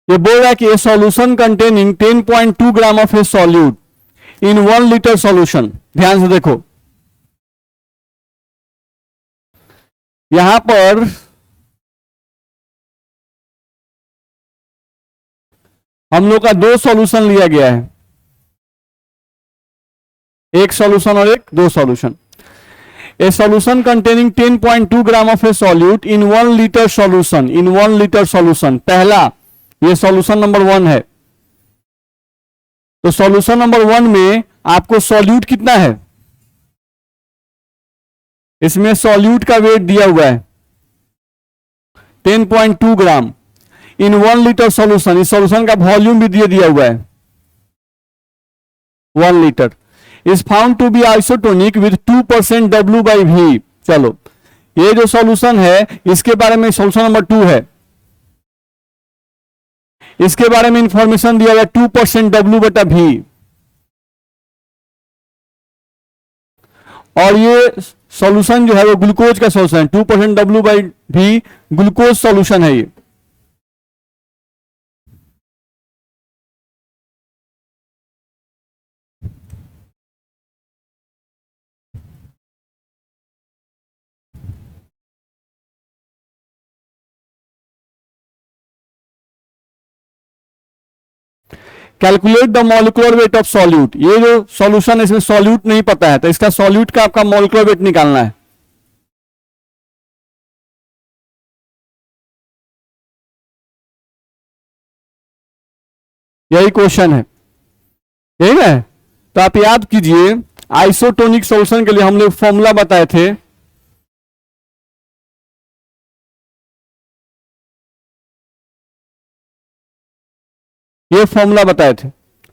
ये बोल रहा है कि ए solution containing 10.2 gram of A solute in 1 litre solution. ध्यान से देखो, यहां पर हम लोग का दो सॉल्यूशन लिया गया है, एक सॉल्यूशन और एक दो solution. A solution containing 10.2 gram of A solute in 1 litre solution, in 1 litre solution. पहला ये सॉल्यूशन नंबर 1 है, तो सॉल्यूशन नंबर 1 में आपको सॉल्यूट कितना है, इसमें सॉल्यूट का वेट दिया हुआ है 10.2 ग्राम इन 1 लीटर सॉल्यूशन। इस सॉल्यूशन का वॉल्यूम भी दिया हुआ है 1 litre. Is found to be isotonic with 2% W/V। चलो, ये जो सॉल्यूशन है इसके बारे में सॉल्यूशन नंबर 2 है, इसके बारे में इंफॉर्मेशन दिया गया 2% W/V। और ये सॉल्यूशन जो है वो ग्लूकोज का सॉल्यूशन है, 2% W/V ग्लूकोज सॉल्यूशन है ये। Calculate the molecular weight of solute. ये जो सॉल्यूशन है इसमें सॉल्यूट नहीं पता है, तो इसका सॉल्यूट का आपका मॉलिक्यूलर वेट निकालना है। यही क्वेश्चन है, ठीक है। तो आप याद कीजिए, आइसोटोनिक सॉल्यूशन के लिए हम लोग फॉर्मूला बताए थे, ये फॉर्मूला बताए थे।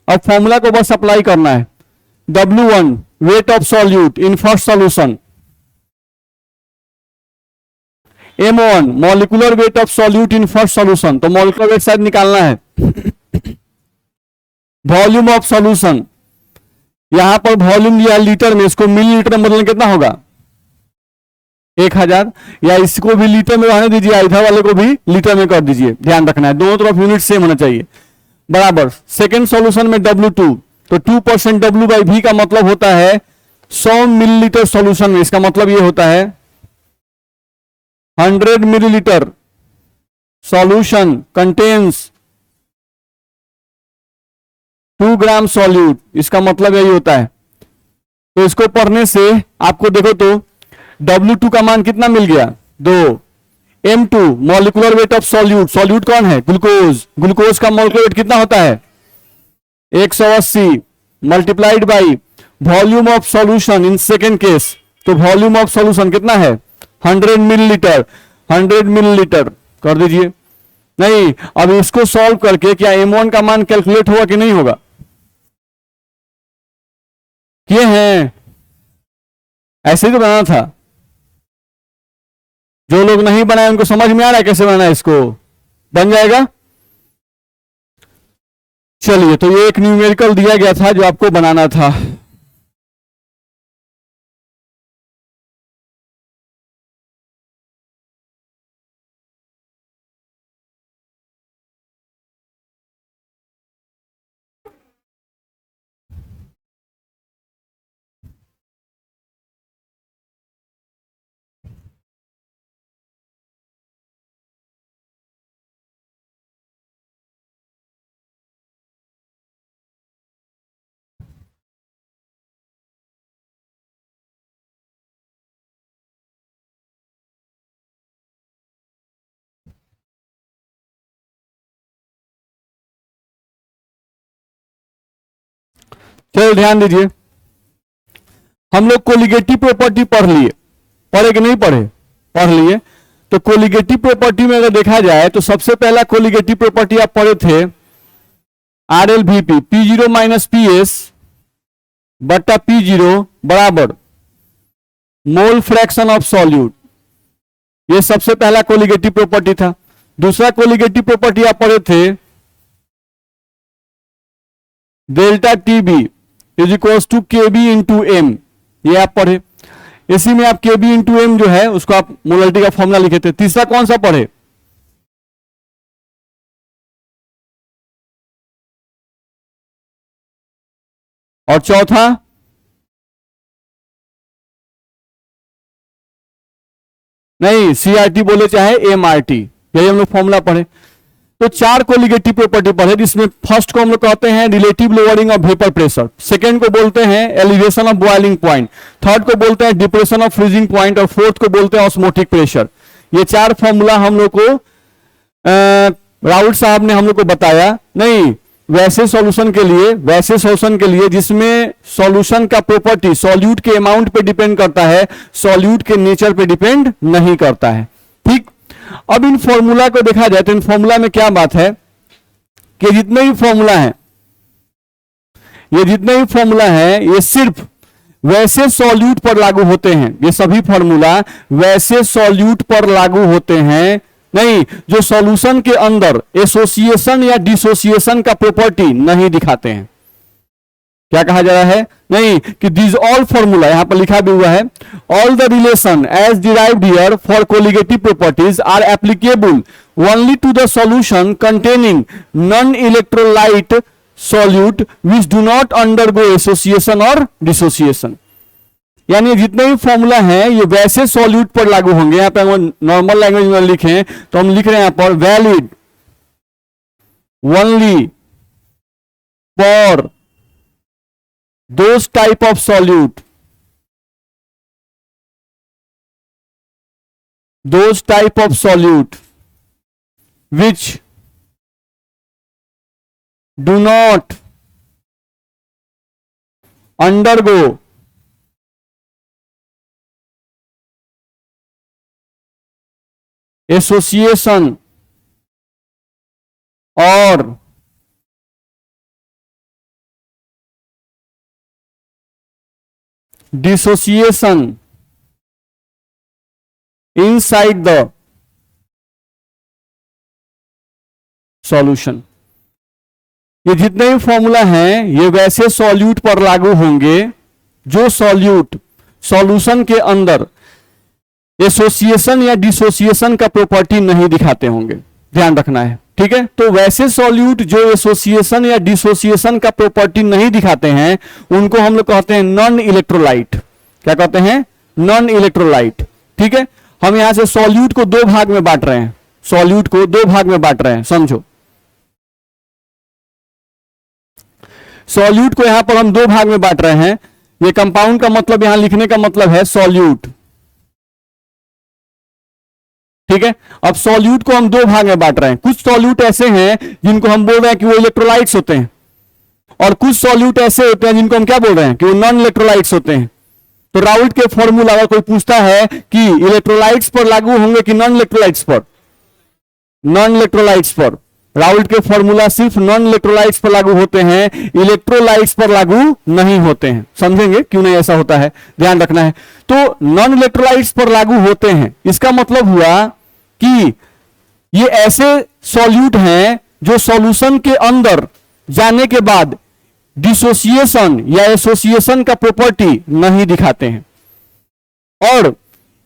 अब फॉर्मूला को बस अप्लाई करना है। W1 weight of solute in first solution, M1 molecular weight of solute in first solution, तो मॉलिक्यूलर वेट शायद निकालना है। वॉल्यूम ऑफ सॉल्यूशन, यहां पर वॉल्यूम लिया लीटर में, इसको मिलीलीटर में बदलना कितना होगा 1000, या इसको भी लीटर में रहने दीजिए, इधर वाले को भी लीटर में कर दीजिए। ध्यान रखना है दोनों तरफ यूनिट सेम होना चाहिए, बराबर। सेकेंड सॉल्यूशन में W2, तो 2% W/V का मतलब होता है 100 मिलीलीटर सॉल्यूशन में, इसका मतलब ये होता है 100 मिलीलीटर सॉल्यूशन कंटेन्स 2 ग्राम सॉल्यूट, इसका मतलब यही होता है। तो इसको पढ़ने से आपको देखो तो W2 का मान कितना मिल गया 2, M2 molecular weight of solute, solute कौन है ग्लूकोज, ग्लूकोज का मॉलिक्यूलर वेट कितना होता है 180 multiplied by volume of solution in second case, तो वॉल्यूम ऑफ सॉल्यूशन कितना है 100 मिलीलीटर, 100 मिलीलीटर कर दीजिए। नहीं, अब इसको सॉल्व करके क्या M1 का मान कैलकुलेट होगा कि नहीं होगा, किए हैं, ऐसे ही तो बनाना था। जो लोग नहीं बनाए उनको समझ में आ रहा है कैसे बनाना है, इसको बन जाएगा। चलिए, तो ये एक न्यूमेरिकल दिया गया था जो आपको बनाना था। चलो ध्यान दीजिए, हम लोग कोलिगेटिव प्रॉपर्टी पढ़ लिए, पढ़े कि नहीं पढ़े, पढ़ लिए। तो कोलिगेटिव प्रॉपर्टी में अगर देखा जाए तो सबसे पहला कोलिगेटिव प्रॉपर्टी आप पढ़े थे RLVP, P0 माइनस PS बट्टा P0 बराबर मोल फ्रैक्शन ऑफ सॉल्यूट, ये सबसे पहला कोलिगेटिव प्रॉपर्टी था। दूसरा कोलिगेटिव प्रॉपर्टी आप पढ़े थे delta TB is equals to KB into M, ये आप पढ़े। इसी में आप KB इंटू M जो है उसको आप मोलरिटी का फॉर्मूला लिखे थे। तीसरा कौन सा पढ़े, और चौथा नहीं, सीआरटी बोले चाहे एमआरटी, यही हम लोग फॉर्मूला पढ़े। तो चार कोलिगेटिव प्रॉपर्टी पढ़े, जिसमें फर्स्ट को हम लोग कहते हैं relative lowering of vapour pressure, second को बोलते हैं elevation of boiling point, third को बोलते हैं डिप्रेशन ऑफ फ्रीजिंग पॉइंट, और फोर्थ को बोलते हैं ऑस्मोटिक प्रेशर। ये चार फॉर्मूला हम लोग को राउत साहब ने हम लोग को बताया। नहीं, वैसे सॉल्यूशन के लिए जिसमें सॉल्यूशन का प्रॉपर्टी सॉल्यूट के अमाउंट पे डिपेंड करता है, सॉल्यूट के नेचर पे डिपेंड नहीं करता है। ठीक, अब इन फॉर्मूला को देखा जाए तो इन फॉर्मूला में क्या बात है कि जितने भी फॉर्मूला हैं ये सिर्फ वैसे सॉल्यूट पर लागू होते हैं। ये सभी फॉर्मूला वैसे सॉल्यूट पर लागू होते हैं, नहीं जो सॉल्यूशन के अंदर एसोसिएशन या डिसोसिएशन का प्रॉपर्टी नहीं दिखाते हैं। क्या कहा जा रहा है? नहीं कि दिस ऑल फॉर्मूला, यहां पर लिखा भी हुआ है, all the relation as derived here for colligative properties are applicable only to the solution containing non electrolyte solute which do not undergo association और डिसोसिएशन। यानी जितने भी फॉर्मूला हैं ये वैसे सॉल्यूट पर लागू होंगे। यहां पे हम नॉर्मल लैंग्वेज में लिखें तो हम लिख रहे हैं यहां पर valid only for those type of solute, which do not undergo association or dissociation inside the solution. ये जितने भी फॉर्मूला हैं ये वैसे सॉल्यूट पर लागू होंगे जो सॉल्यूट सॉल्यूशन के अंदर एसोसिएशन या डिसोसिएशन का प्रॉपर्टी नहीं दिखाते होंगे, ध्यान रखना है। ठीक है, तो वैसे सॉल्यूट जो एसोसिएशन या डिसोसिएशन का प्रॉपर्टी नहीं दिखाते हैं उनको हम लोग कहते हैं नॉन इलेक्ट्रोलाइट। क्या कहते हैं? Non electrolyte. ठीक है, हम यहां से सॉल्यूट को दो भाग में बांट रहे हैं, समझो। सॉल्यूट को यहां पर हम दो भाग में बांट रहे हैं। ये कंपाउंड का मतलब यहां लिखने का मतलब है सॉल्यूट। ठीक है, अब सॉल्यूट को हम दो भाग में बांट रहे हैं। कुछ सॉल्यूट ऐसे हैं जिनको हम बोल रहे हैं कि वो इलेक्ट्रोलाइट्स होते हैं, और कुछ सॉल्यूट ऐसे होते हैं जिनको हम क्या बोल रहे हैं कि वो नॉन इलेक्ट्रोलाइट्स होते हैं। तो राउल्ट के फॉर्मूला अगर कोई पूछता है कि इलेक्ट्रोलाइट्स पर लागू होंगे कि नॉन इलेक्ट्रोलाइट्स पर, नॉन इलेक्ट्रोलाइट्स पर, राउल्ट के फॉर्मूला सिर्फ नॉन इलेक्ट्रोलाइट्स पर लागू होते हैं, इलेक्ट्रोलाइट्स पर लागू नहीं होते हैं। समझेंगे क्यों नहीं ऐसा होता है, ध्यान रखना है। तो नॉन इलेक्ट्रोलाइट्स पर लागू होते हैं, इसका मतलब हुआ कि ये ऐसे सॉल्यूट हैं जो सॉल्यूशन के अंदर जाने के बाद डिसोसिएशन या एसोसिएशन का प्रॉपर्टी नहीं दिखाते हैं, और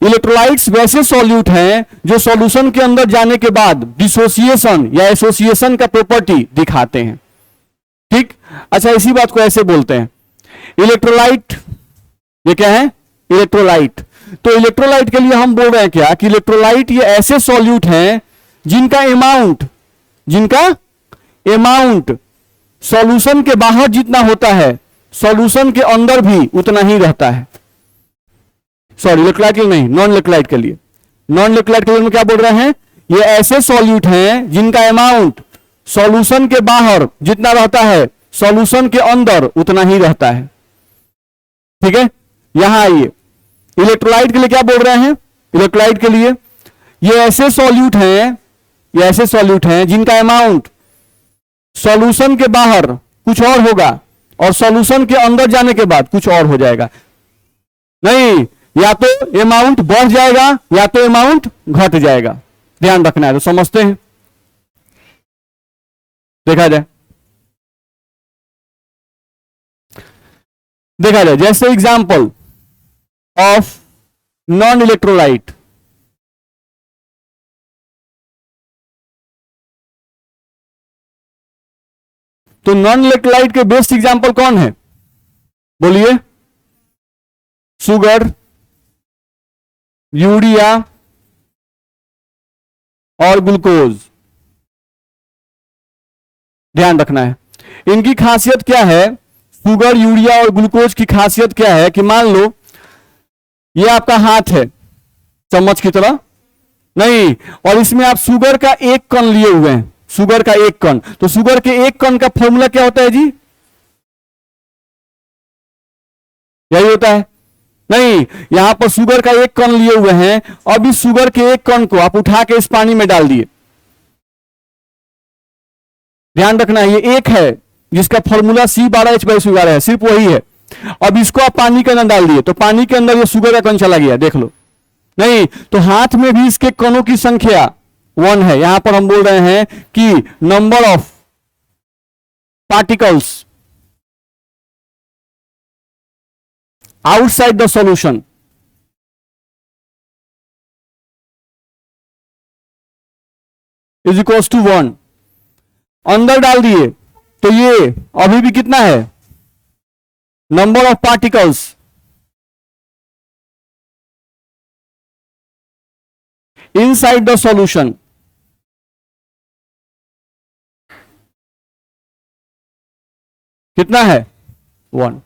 इलेक्ट्रोलाइट्स वैसे सॉल्यूट हैं जो सॉल्यूशन के अंदर जाने के बाद डिसोसिएशन या एसोसिएशन का प्रॉपर्टी दिखाते हैं। ठीक, अच्छा इसी बात को ऐसे बोलते हैं इलेक्ट्रोलाइट। ये क्या है? इलेक्ट्रोलाइट। तो इलेक्ट्रोलाइट के लिए हम बोल रहे हैं क्या कि इलेक्ट्रोलाइट ये ऐसे सॉल्यूट हैं जिनका अमाउंट सॉल्यूशन के बाहर जितना होता है सॉल्यूशन के अंदर भी उतना ही रहता है। सॉरी, इलेक्ट्रोलाइट के लिए नहीं, नॉन इलेक्ट्रोलाइट के लिए। नॉन इलेक्ट्रोलाइट के लिए हम क्या बोल रहे हैं? ये ऐसे सॉल्यूट हैं जिनका अमाउंट सॉल्यूशन के बाहर जितना रहता है सॉल्यूशन के अंदर उतना ही रहता है। ठीक है, यहां आइए, इलेक्ट्रोलाइट के लिए क्या बोल रहे हैं? इलेक्ट्रोलाइट के लिए ये ऐसे सॉल्यूट हैं जिनका अमाउंट सॉल्यूशन के बाहर कुछ और होगा और सॉल्यूशन के अंदर जाने के बाद कुछ और हो जाएगा। नहीं, या तो अमाउंट बढ़ जाएगा या तो अमाउंट घट जाएगा। ध्यान रखना है, तो समझते हैं, देखा जाए जैसे एग्जांपल ऑफ नॉन इलेक्ट्रोलाइट। तो नॉन इलेक्ट्रोलाइट के बेस्ट एग्जांपल कौन है? बोलिए, शुगर, यूरिया और ग्लूकोज। ध्यान रखना है, इनकी खासियत क्या है, शुगर, यूरिया और ग्लूकोज की खासियत क्या है कि मान लो ये आपका हाथ है चम्मच की तरह, नहीं, और इसमें आप शुगर का एक कण लिए हुए हैं, शुगर का एक कण, तो शुगर के एक कण का फॉर्मूला क्या होता है जी, यही होता है। नहीं, यहां पर शुगर का एक कण लिए हुए हैं, अब इस शुगर के एक कण को आप उठा के इस पानी में डाल दिए। ध्यान रखना है, ये एक है जिसका फॉर्मूला C12H12 है, सिर्फ वही है। अब इसको आप पानी के अंदर डाल दिए तो पानी के अंदर ये शुगर का कण चला गया, देख लो। नहीं, तो हाथ में भी इसके कणों की संख्या 1 है। यहां पर हम बोल रहे हैं कि number of particles outside the solution is equals to 1। अंदर डाल दिए तो ये अभी भी कितना है, number of particles inside the solution कितना है, 1।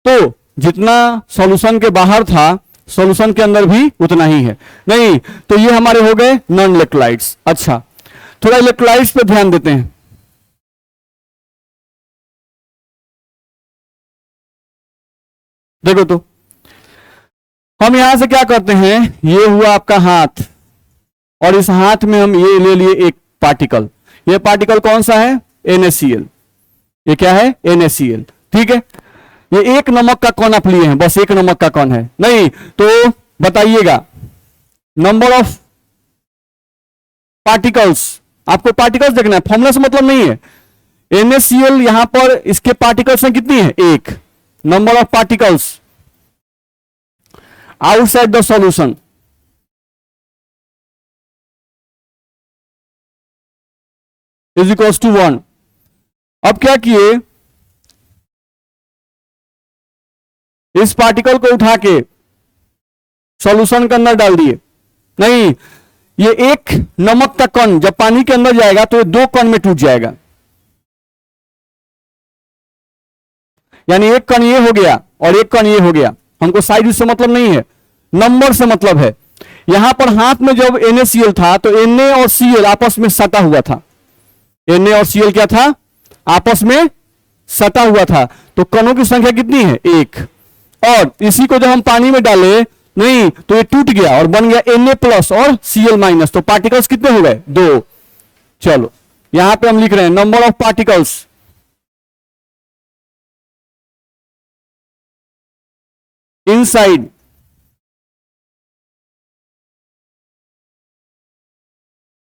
तो जितना सॉल्यूशन के बाहर था सॉल्यूशन के अंदर भी उतना ही है। नहीं, तो ये हमारे हो गए नॉन इलेक्ट्रोलाइट्स। अच्छा, थोड़ा इलेक्ट्रोलाइट्स पे ध्यान देते हैं। देखो तो हम यहां से क्या करते हैं, ये हुआ आपका हाथ, और इस हाथ में हम ये ले लिए एक पार्टिकल। ये पार्टिकल कौन सा है, NaCl। ये क्या है, NaCl, ठीक है। ये एक नमक का कण आप लिए हैं, बस एक नमक का कण है। नहीं, तो बताइएगा नंबर ऑफ पार्टिकल्स, आपको पार्टिकल्स देखना है, फॉर्मूला से मतलब नहीं है। NaCl यहां पर इसके पार्टिकल्स हैं कितनी है, एक। Number of particles outside the solution is equals to 1। अब क्या किए, इस पार्टिकल को उठा के सॉल्यूशन के अंदर डाल दिए। नहीं, ये एक नमक का कण जब पानी के अंदर जाएगा तो ये 2 कण में टूट जाएगा, यानी एक कण ये हो गया और एक कण ये हो गया। हमको साइज से मतलब नहीं है, नंबर से मतलब है। यहां पर हाथ में जब NaCl था तो Na और Cl आपस में सटा हुआ था। Na और Cl क्या था, आपस में सटा हुआ था। तो कणों की संख्या कितनी है, 1। और इसी को जब हम पानी में डाले, नहीं, तो ये टूट गया और बन गया Na+ और Cl-। तो पार्टिकल्स कितने हो गए, 2। चलो यहां पे हम लिख रहे हैं number of particles inside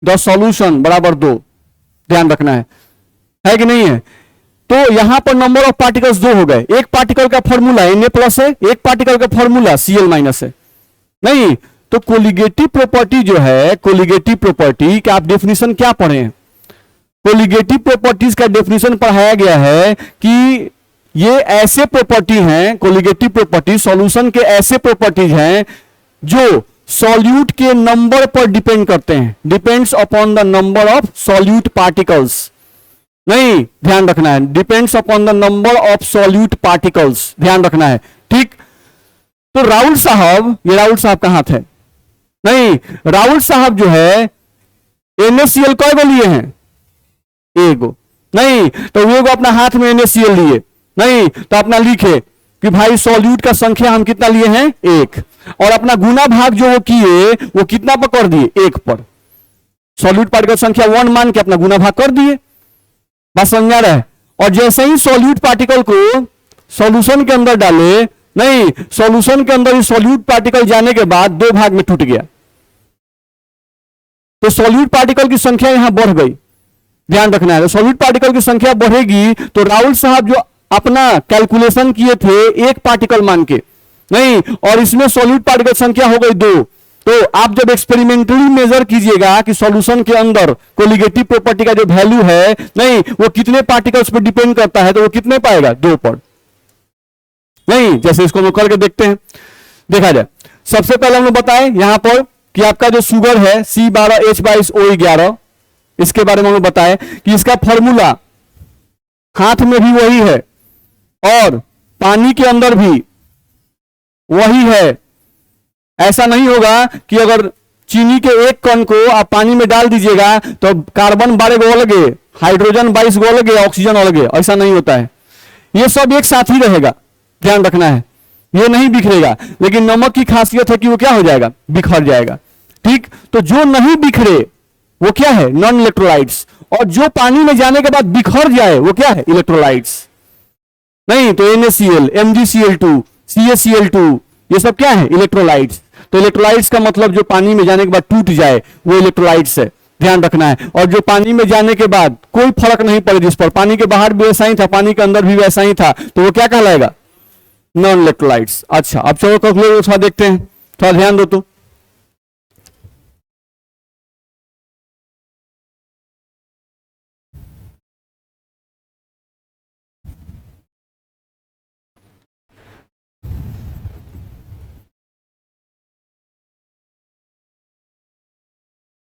the solution बराबर 2। ध्यान रखना है कि नहीं है। तो यहां पर नंबर ऑफ पार्टिकल्स 2 हो गए। एक पार्टिकल का फॉर्मूला Na+ है, एक पार्टिकल का फॉर्मूला Cl- है। नहीं, तो कोलिगेटिव प्रॉपर्टी जो है, कोलिगेटिव प्रॉपर्टी का आप डेफिनेशन क्या पढ़े हैं, कोलिगेटिव प्रॉपर्टीज का डेफिनेशन पढ़ाया गया है कि ये ऐसे प्रॉपर्टी हैं, कोलिगेटिव प्रॉपर्टी सॉल्यूशन के ऐसे प्रॉपर्टीज हैं जो सॉल्यूट के नंबर पर डिपेंड करते हैं, depends upon the number of solute particles. नहीं, ध्यान रखना है, depends upon the number of solute particles, ध्यान रखना है, ठीक। तो राहुल साहब, ये राहुल साहब का हाथ है। नहीं, राहुल साहब जो है NaCl कई गो लिए हैं, एगो। नहीं, तो वो अपना हाथ में NaCl लिए। नहीं, तो अपना लिखे कि भाई सॉल्यूट का संख्या हम कितना लिए हैं, 1। और अपना गुना भाग जो वो किए वो कितना पर कर दिए, 1 पर। सॉल्यूट पार्टिकल संख्या 1 मान के अपना गुना भाग कर दिए, बस समझा रहे। और जैसे ही सॉल्यूट पार्टिकल को सॉल्यूशन के अंदर डाले, नहीं, सॉल्यूशन के अंदर ही सॉल्यूट पार्टिकल जाने के बाद 2 भाग में टूट गया, तो सॉल्यूट पार्टिकल की संख्या यहां बढ़ गई। ध्यान रखना है, सॉल्यूट पार्टिकल की संख्या बढ़ेगी तो राहुल साहब जो अपना कैलकुलेशन किए थे 1 पार्टिकल मान के, नहीं, और इसमें सॉल्यूट पार्टिकल संख्या हो गई 2। तो आप जब एक्सपेरिमेंटली मेजर कीजिएगा कि सॉल्यूशन के अंदर कोलिगेटिव प्रॉपर्टी का जो वैल्यू है, नहीं, वो कितने पार्टिकल्स पर डिपेंड करता है, तो वो कितने पाएगा, 2 पर। नहीं, जैसे इसको हम लोग करके देखते हैं, देखा जाए। सबसे पहले हम लोग बताएं यहां पर कि आपका जो शुगर है C12H22O11, इसके बारे में हम लोग बताएं कि इसका फॉर्मूला हाथ में भी वही है और पानी के अंदर भी वही है। ऐसा नहीं होगा कि अगर चीनी के एक कण को आप पानी में डाल दीजिएगा तो कार्बन 12 गो अलगे, हाइड्रोजन 22 गो अलगे, ऑक्सीजन अलगे, ऐसा नहीं होता है। ये सब एक साथ ही रहेगा, ध्यान रखना है, ये नहीं बिखरेगा। लेकिन नमक की खासियत है कि वो क्या हो जाएगा, बिखर जाएगा। ठीक, तो जो नहीं बिखरे वो क्या है, नॉन इलेक्ट्रोलाइट्स, और जो पानी में जाने के बाद बिखर जाए वो क्या है, इलेक्ट्रोलाइट्स। नहीं तो NaCl, MgCl2, CaCl2, ये सब क्या है, इलेक्ट्रोलाइट्स। तो इलेक्ट्रोलाइट्स का मतलब जो पानी में जाने के बाद टूट जाए वो इलेक्ट्रोलाइट्स है, ध्यान रखना है। और जो पानी में जाने के बाद कोई फर्क नहीं पड़े, जिस पर पानी के बाहर भी वैसा ही था, पानी के अंदर भी वैसा ही था, तो वो क्या कहलाएगा, नॉन इलेक्ट्रोलाइट्स। अच्छा, अब चलो कैलकुलेट थोड़ा देखते हैं, थोड़ा ध्यान दो। तो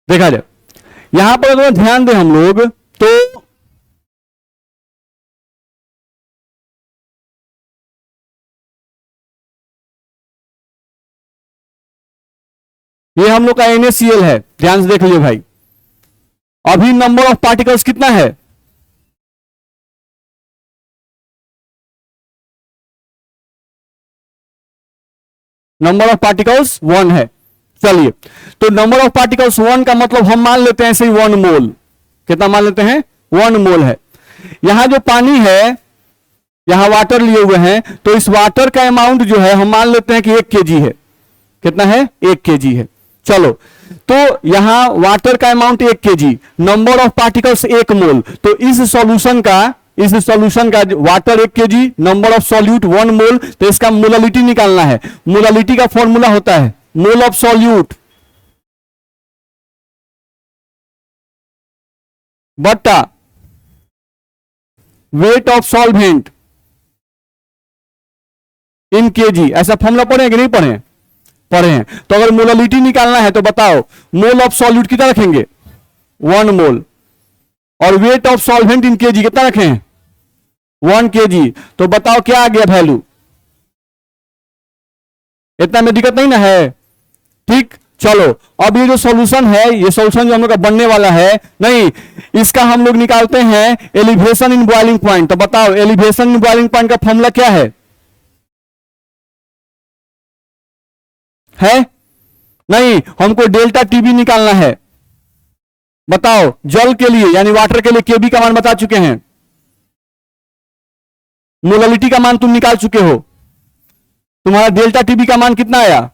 देखा जाए यहां पर अगर ध्यान दें हम लोग तो ये हम लोग का NaCl है, ध्यान से देख लियो भाई। अभी नंबर ऑफ पार्टिकल्स कितना है, नंबर ऑफ पार्टिकल्स 1 है। चलिए, तो नंबर ऑफ पार्टिकल्स 1 का मतलब हम मान लेते हैं ऐसे ही 1 मोल। कितना मान लेते हैं, 1 मोल है। यहां जो पानी है, यहां वाटर लिए हुए हैं, तो इस वाटर का अमाउंट जो है हम मान लेते हैं कि 1 kg है। कितना है, 1 kg है। चलो, तो यहां वाटर का amount 1 kg, number of particles 1 मोल। तो इस सॉल्यूशन का water 1 kg, number of solute 1 मोल। तो इसका मोलालिटी निकालना है। मोलालिटी का फॉर्मूला होता है मोल ऑफ सॉल्यूट बट्टा weight of solvent in KG. ऐसा फॉर्मूला पढ़े कि नहीं पढ़े, पढ़े हैं। तो अगर मोलालिटी निकालना है तो बताओ, मोल ऑफ सॉल्यूट कितना रखेंगे, 1 मोल, और weight of solvent in KG कितना रखें, 1 kg। तो बताओ क्या आ गया वैल्यू, इतना में दिक्कत नहीं ना है। ठीक, चलो अब ये जो सॉल्यूशन है, ये सॉल्यूशन जो हम लोग का बनने वाला है, नहीं, इसका हम लोग निकालते हैं एलिवेशन इन बॉइलिंग पॉइंट। तो बताओ एलिवेशन इन बॉइलिंग पॉइंट का फॉर्मूला क्या है नहीं, हमको डेल्टा टीबी निकालना है। बताओ जल के लिए यानी वाटर के लिए केबी का मान बता चुके हैं, मोलालिटी का मान तुम निकाल चुके हो, तुम्हारा डेल्टा टीबी का मान कितना आया।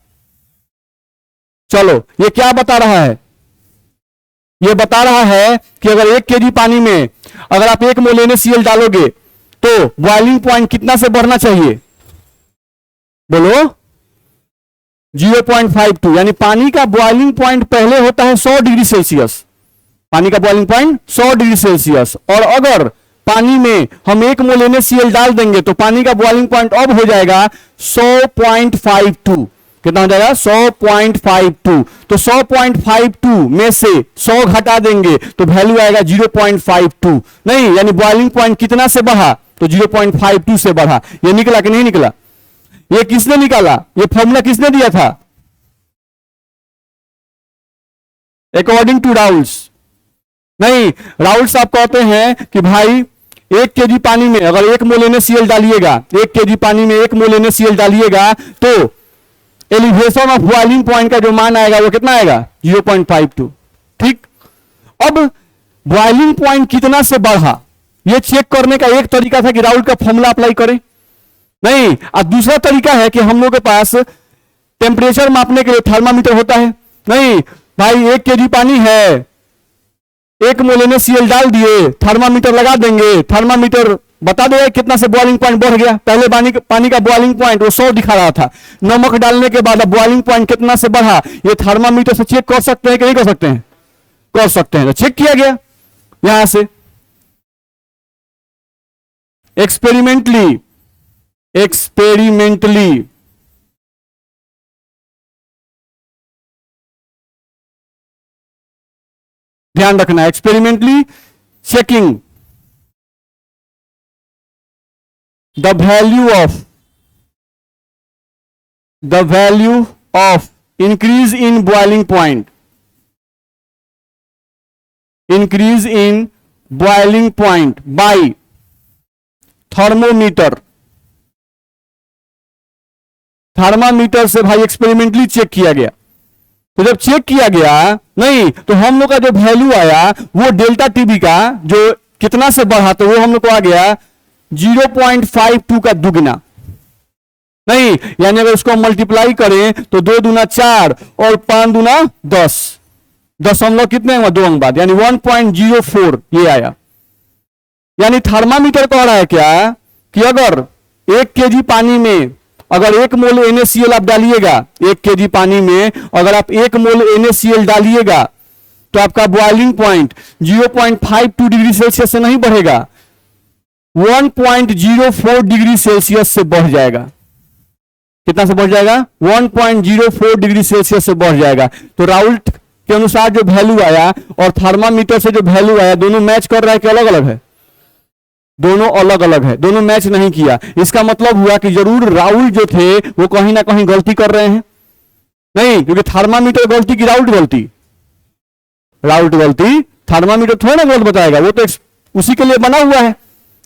चलो ये क्या बता रहा है, ये बता रहा है कि अगर 1 kg पानी में अगर आप 1 मोल NaCl डालोगे तो बॉइलिंग पॉइंट कितना से बढ़ना चाहिए, बोलो 0.52। यानी पानी का बॉइलिंग पॉइंट पहले होता है 100 डिग्री सेल्सियस, पानी का बॉइलिंग पॉइंट 100 डिग्री सेल्सियस। और अगर पानी में हम 1 मोल NaCl डाल देंगे तो पानी का बॉइलिंग पॉइंट अब हो जाएगा 100.52। कितना हो जाएगा, 100.52। तो 100.52 में से 100 घटा देंगे तो वैल्यू आएगा 0.52। नहीं, यानी बॉइलिंग पॉइंट कितना से बढ़ा, तो 0.52 से बढ़ा। ये निकला कि नहीं निकला, ये किसने निकाला, ये फॉर्मूला किसने दिया था, अकॉर्डिंग टू राउल्स। नहीं, राउल्स आप कहते हैं कि भाई 1 kg पानी में अगर 1 मोल NaCl डालिएगा, 1 kg पानी में 1 मोल NaCl डालिएगा तो एलिवेशन ऑफ बॉइलिंग पॉइंट का जो मान आएगा वो कितना आएगा, 0.52। ठीक, अब बॉइलिंग पॉइंट कितना से बढ़ा ये चेक करने का एक तरीका था कि राउल का फॉर्मूला अप्लाई करें। नहीं, अब दूसरा तरीका है कि हम लोग के पास टेम्परेचर मापने के लिए थर्मामीटर होता है। नहीं भाई, 1 kg पानी है, 1 मोल NaCl डाल दिए, थर्मामीटर लगा देंगे, थर्मामीटर बता देगा कितना से बॉइलिंग पॉइंट बढ़ गया। पहले पानी का बॉइलिंग पॉइंट वो 100 दिखा रहा था, नमक डालने के बाद बॉइलिंग पॉइंट कितना से बढ़ा, ये थर्मामीटर से चेक कर सकते हैं कि नहीं कर सकते हैं, कर सकते हैं। तो चेक किया गया यहां से एक्सपेरिमेंटली एक्सपेरिमेंटली ध्यान रखना, experimentally checking the value of increase in boiling point, increase in boiling point by thermometer, thermometer से भाई एक्सपेरिमेंटली चेक किया गया। तो जब चेक किया गया नहीं तो हम लोग का जो वैल्यू आया वो डेल्टा टीबी का जो कितना से बढ़ा तो वो हम लोग को आ गया 0.52 का दुगना। नहीं यानी अगर उसको मल्टीप्लाई करें तो 2 दूना 4 और 5 दूना 10, 10 कितने हुआ 2 अंक बाद, यानी 1.04 ये आया। यानी थर्मामीटर कह रहा है क्या कि अगर 1 केजी पानी में अगर 1 मोल NaCl आप डालिएगा, 1 केजी पानी में अगर आप 1 मोल NaCl डालिएगा तो आपका बॉइलिंग पॉइंट 0.52 डिग्री सेल्सियस से नहीं बढ़ेगा, 1.04 डिग्री सेल्सियस से बढ़ जाएगा। कितना से बढ़ जाएगा? 1.04 डिग्री सेल्सियस से बढ़ जाएगा। तो राउल्ट के अनुसार जो वैल्यू आया और थर्मामीटर से जो वैल्यू आया दोनों मैच कर रहा है कि अलग अलग है? दोनों अलग अलग है, दोनों मैच नहीं किया। इसका मतलब हुआ कि जरूर राउल्ट जो थे वो कहीं ना कहीं गलती कर रहे हैं। नहीं, क्योंकि थर्मामीटर गलती की राउल्ट गलती, राउल्ट गलती, थर्मामीटर थोड़ा ना गलत बताएगा, वो तो उसी के लिए बना हुआ है।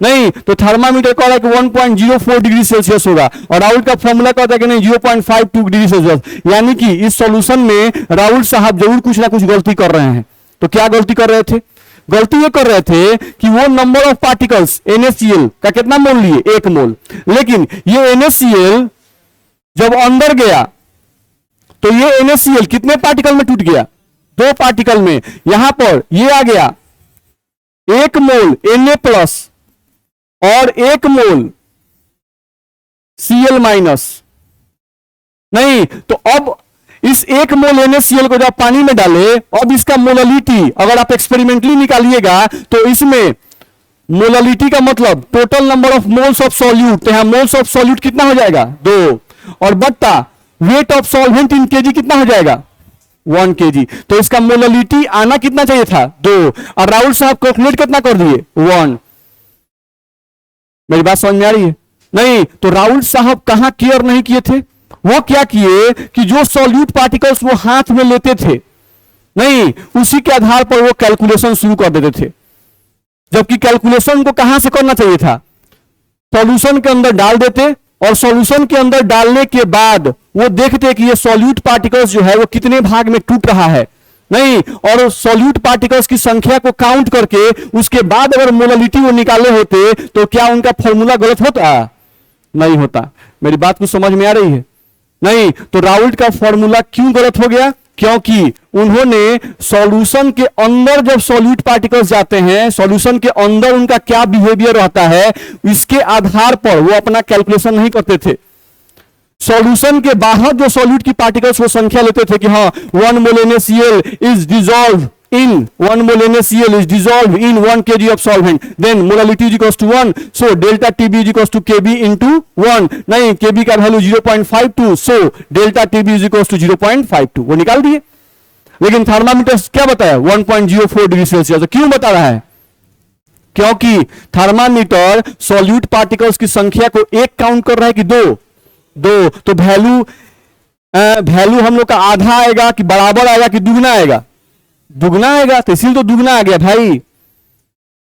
नहीं तो थर्मामीटर कह रहा है कि 1.04 डिग्री सेल्सियस होगा और राउल्ट का फॉर्मूला कहता है कि नहीं 0.52 डिग्री सेल्सियस। यानी कि इस सॉल्यूशन में राउल्ट साहब जरूर कुछ ना कुछ गलती कर रहे हैं। तो क्या गलती कर रहे थे? गलती ये कर रहे थे कि वो नंबर ऑफ पार्टिकल्स NaCl का कितना मोल लिए? 1 मोल। लेकिन ये NaCl जब अंदर गया तो ये NaCl कितने पार्टिकल में टूट गया? 2 पार्टिकल में। यहां पर ये आ गया 1 मोल Na प्लस और 1 मोल Cl माइनस। नहीं तो अब इस 1 मोल NaCl को जब पानी में डाले, अब इसका मोलालिटी अगर आप एक्सपेरिमेंटली निकालिएगा तो इसमें मोलालिटी का मतलब total number of moles of solute, तो यहां मोल्स ऑफ सॉल्यूट कितना हो जाएगा? 2 और बट्टा weight of solvent in KG कितना हो जाएगा? 1 केजी। तो इसका मोलालिटी आना कितना चाहिए था? 2 और राहुल साहब कैलकुलेट कितना कर दिए? 1। मेरी बात समझ में आ रही है? नहीं तो राहुल साहब कहां केयर नहीं किए थे? वो क्या किए कि जो सॉल्यूट पार्टिकल्स वो हाथ में लेते थे, नहीं उसी के आधार पर वो कैलकुलेशन शुरू कर देते थे। जबकि कैलकुलेशन को कहां से करना चाहिए था? सॉल्यूशन के अंदर डाल देते और सॉल्यूशन के अंदर डालने के बाद वो देखते कि ये सॉल्यूट पार्टिकल्स जो है वो कितने भाग में टूट रहा है। नहीं और सॉल्यूट पार्टिकल्स की संख्या को काउंट करके उसके बाद अगर मोलालिटी वो निकाले होते तो क्या उनका फॉर्मूला गलत होता? नहीं होता। मेरी बात को समझ में आ रही है? नहीं तो राउल्ट का फॉर्मूला क्यों गलत हो गया? क्योंकि उन्होंने सॉल्यूशन के अंदर जब सॉल्यूट पार्टिकल्स जाते हैं, सॉल्यूशन के अंदर उनका क्या बिहेवियर रहता है इसके आधार पर वो अपना कैलकुलेशन नहीं करते थे। सॉल्यूशन के बाहर जो सॉल्यूट की पार्टिकल्स वो संख्या लेते थे कि हाँ 1 मोल NaCl is dissolve in 1 mol NaCl is dissolved in 1 kg of solvent, then molality is equals to 1, so delta TB is equals to Kb into 1। नहीं, Kb का value 0.52, so delta TB is equals to 0.52, वो निकाल दिए। लेकिन thermometer क्या बताया? 1.04 degree Celsius. क्यों बता रहा है? क्योंकि थर्मामीटर सॉल्यूट पार्टिकल्स की संख्या को 1 काउंट कर रहा है कि 2। तो वैल्यू हम लोग का आधा आएगा कि बराबर आएगा कि दुगना आएगा? दुगना आएगा। तो इसीलिए तो दुगना आ गया भाई।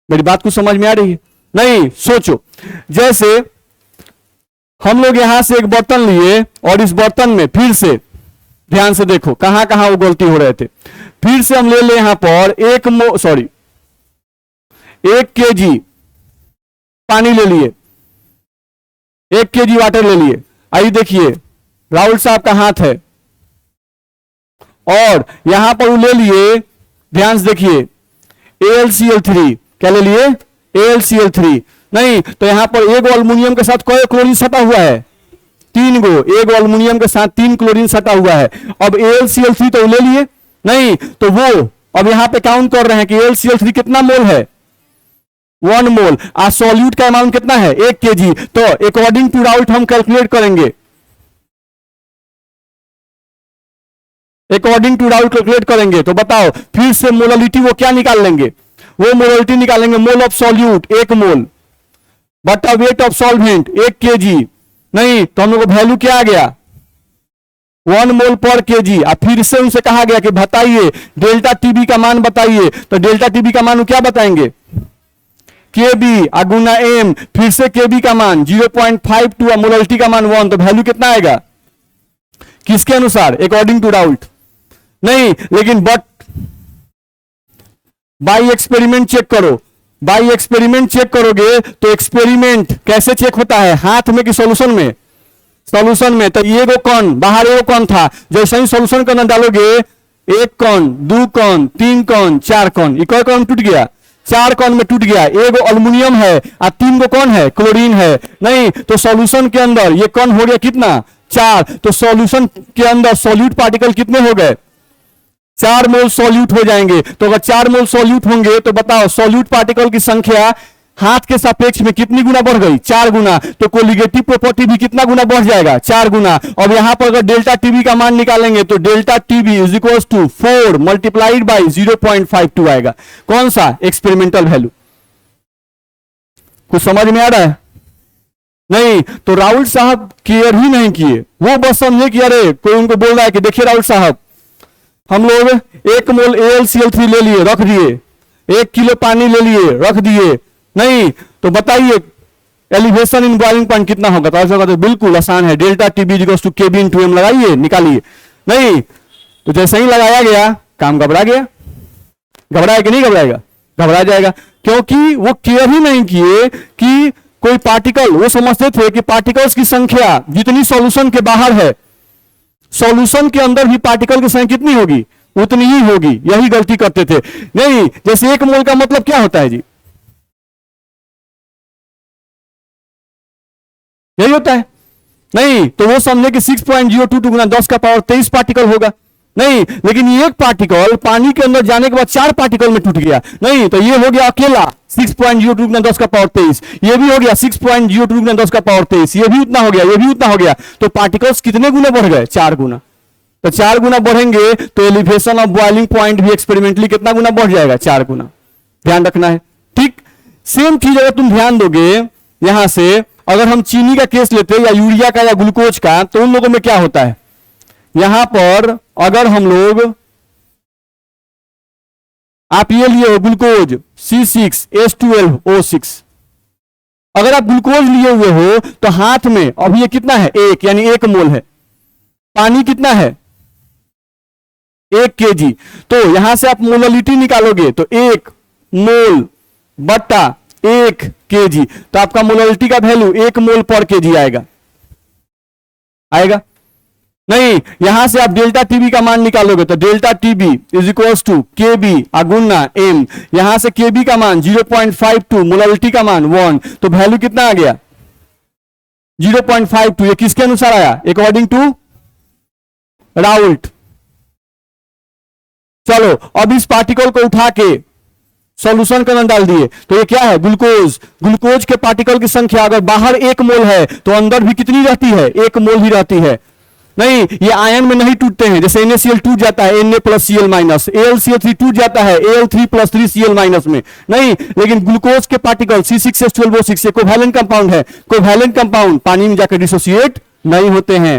मेरी बात को समझ में आ रही है? नहीं सोचो, जैसे हम लोग यहां से एक बर्तन लिए और इस बर्तन में फिर से ध्यान से देखो कहां कहां वो गलती हो रहे थे। फिर से हम ले ले यहां पर 1 केजी पानी ले लिए, 1 केजी वाटर ले लिए। आइए देखिए राहुल साहब का हाथ है और यहां पर वो ले लिए, ध्यान से देखिए AlCl3। क्या ले लिए? AlCl3। नहीं तो यहां पर 1 एल्युमिनियम के साथ कोई क्लोरीन सटा हुआ है? 3 गो। 1 एल्युमिनियम के साथ 3 क्लोरीन सटा हुआ है। अब AlCl3 तो ले लिए, नहीं तो वो अब यहां पे काउंट कर रहे हैं कि AlCl3 कितना मोल है? 1 मोल। आज सॉल्यूट का अमाउंट कितना है 1 केजी। तो अकॉर्डिंग टू राउल्ट हम कैलकुलेट करेंगे, अकॉर्डिंग टू राउल्ट कैलकुलेट करेंगे। तो बताओ फिर से मोललिटी वो क्या निकाल लेंगे, वो मोललिटी निकालेंगे मोल ऑफ सॉल्यूट 1 मोल बटा वेट ऑफ सॉल्वेंट 1 केजी। नहीं तो हम लोग को वैल्यू क्या आ गया 1 मोल पर केजी। अब फिर से उनसे कहा गया कि बताइए डेल्टा टीबी का मान बताइए। तो डेल्टा टीबी का मान क्या बताएंगे केबी अगुना एम, फिर से केबी का मान 0.52 और मोललिटी का मान 1। तो वैल्यू कितना आएगा किसके अनुसार अकॉर्डिंग टू राउल्ट नहीं, लेकिन बट बाई एक्सपेरिमेंट चेक करो। बाई एक्सपेरिमेंट चेक करोगे तो एक्सपेरिमेंट कैसे चेक होता है हाथ में कि सॉल्यूशन में, सॉल्यूशन में। तो ये कौन बाहर एगो कौन था, जैसे ही सॉल्यूशन का डालोगे 1 कौन 2 कौन 3 कौन 4 कौन, ये कौन कौन टूट गया 4 कौन में टूट गया। एगो अल्युमिनियम है और 3 गो कौन है क्लोरीन है। नहीं तो सॉल्यूशन के अंदर ये कौन हो गया कितना 4। तो सॉल्यूशन के अंदर सॉल्यूट पार्टिकल कितने हो गए 4 मोल सॉल्यूट हो जाएंगे। तो अगर 4 मोल सॉल्यूट होंगे तो बताओ सॉल्यूट पार्टिकल की संख्या हाथ के सापेक्ष में कितनी गुना बढ़ गई 4 गुना। तो कोलिगेटिव प्रॉपर्टी भी कितना गुना बढ़ जाएगा 4 गुना। और यहां पर अगर डेल्टा टीबी का मान निकालेंगे तो delta TB is equal to 4 multiplied by 0.52 आएगा। कौन सा एक्सपेरिमेंटल वैल्यू, कुछ समझ में आ रहा है नहीं। तो राउल्ट साहब केयर ही नहीं किए, वो बस समझे कि अरे कोई उनको बोल रहा है कि देखिए राउल्ट साहब हम लोग 1 मोल AlCl3 ले लिए रख दिए, 1 किलो पानी ले लिए रख दिए। नहीं तो बताइए एलिवेशन इन बॉइलिंग पॉइंट कितना होगा। तो बिल्कुल आसान है, delta TB equals to KB into M लगाइए निकालिए। नहीं तो जैसे ही लगाया गया काम घबरा गया, घबराया कि नहीं घबराएगा, घबरा जाएगा। क्योंकि वो केयर ही नहीं किए कि कोई पार्टिकल, वो समझते थे कि पार्टिकल्स की संख्या जितनी सॉल्यूशन के बाहर है सॉल्यूशन के अंदर भी पार्टिकल की संख्या कितनी होगी उतनी ही होगी। यही गलती करते थे। नहीं जैसे 1 मोल का मतलब क्या होता है जी, यही होता है। नहीं तो वो समझे कि 6.022 गुना 10 का पावर 23 पार्टिकल होगा। नहीं लेकिन एक पार्टिकल पानी के अंदर जाने के बाद 4 पार्टिकल में टूट गया। नहीं तो ये हो गया अकेला 6.02 गुना 10 का पावर 23, ये भी हो गया 6.02 गुना 10 का पावर 23, ये भी उतना हो गया, ये भी उतना हो गया। तो पार्टिकल्स कितने गुना बढ़ गए 4 गुना। तो 4 गुना बढ़ेंगे तो एलिवेशन ऑफ बॉइलिंग पॉइंट भी एक्सपेरिमेंटली कितना गुना बढ़ जाएगा 4 गुना। ध्यान रखना है। ठीक सेम चीज अगर तुम ध्यान दोगे यहां से, अगर हम चीनी का केस लेते या यूरिया का या ग्लूकोज का, तो उन लोगों में क्या होता है यहां पर अगर हम लोग आप ये लिए हो ग्लूकोज C6H12O6, अगर आप ग्लूकोज लिए हुए हो तो हाथ में अभी ये कितना है 1 यानी 1 मोल है। पानी कितना है 1 केजी। तो यहां से आप मोललिटी निकालोगे तो 1 मोल बट्टा 1 केजी, तो आपका मोललिटी का वैल्यू 1 मोल पर केजी आएगा, आएगा नहीं। यहां से आप डेल्टा टीबी का मान निकालोगे तो delta TB is equals to KB अगुना एम, यहां से केबी का मान 0.52 मोललिटी का मान 1, तो वैल्यू कितना आ गया 0.52। ये किसके अनुसार आया अकॉर्डिंग टू राउल्ट। चलो अब इस पार्टिकल को उठा के सॉल्यूशन के अंदर डाल दिए तो ये क्या है ग्लूकोज। ग्लूकोज के पार्टिकल की संख्या अगर बाहर 1 मोल है तो अंदर भी कितनी रहती है 1 मोल ही रहती है। नहीं ये आयन में नहीं टूटते हैं, जैसे NaCl टूट जाता है Na plus Cl minus, AlCl3 टूट जाता है Al3 प्लस 3Cl माइनस में। नहीं लेकिन ग्लूकोज के पार्टिकल C6H12O6 ये कोवैलेंट कंपाउंड है, कोवैलेंट कंपाउंड पानी में जाकर डिसोसिएट नहीं होते हैं।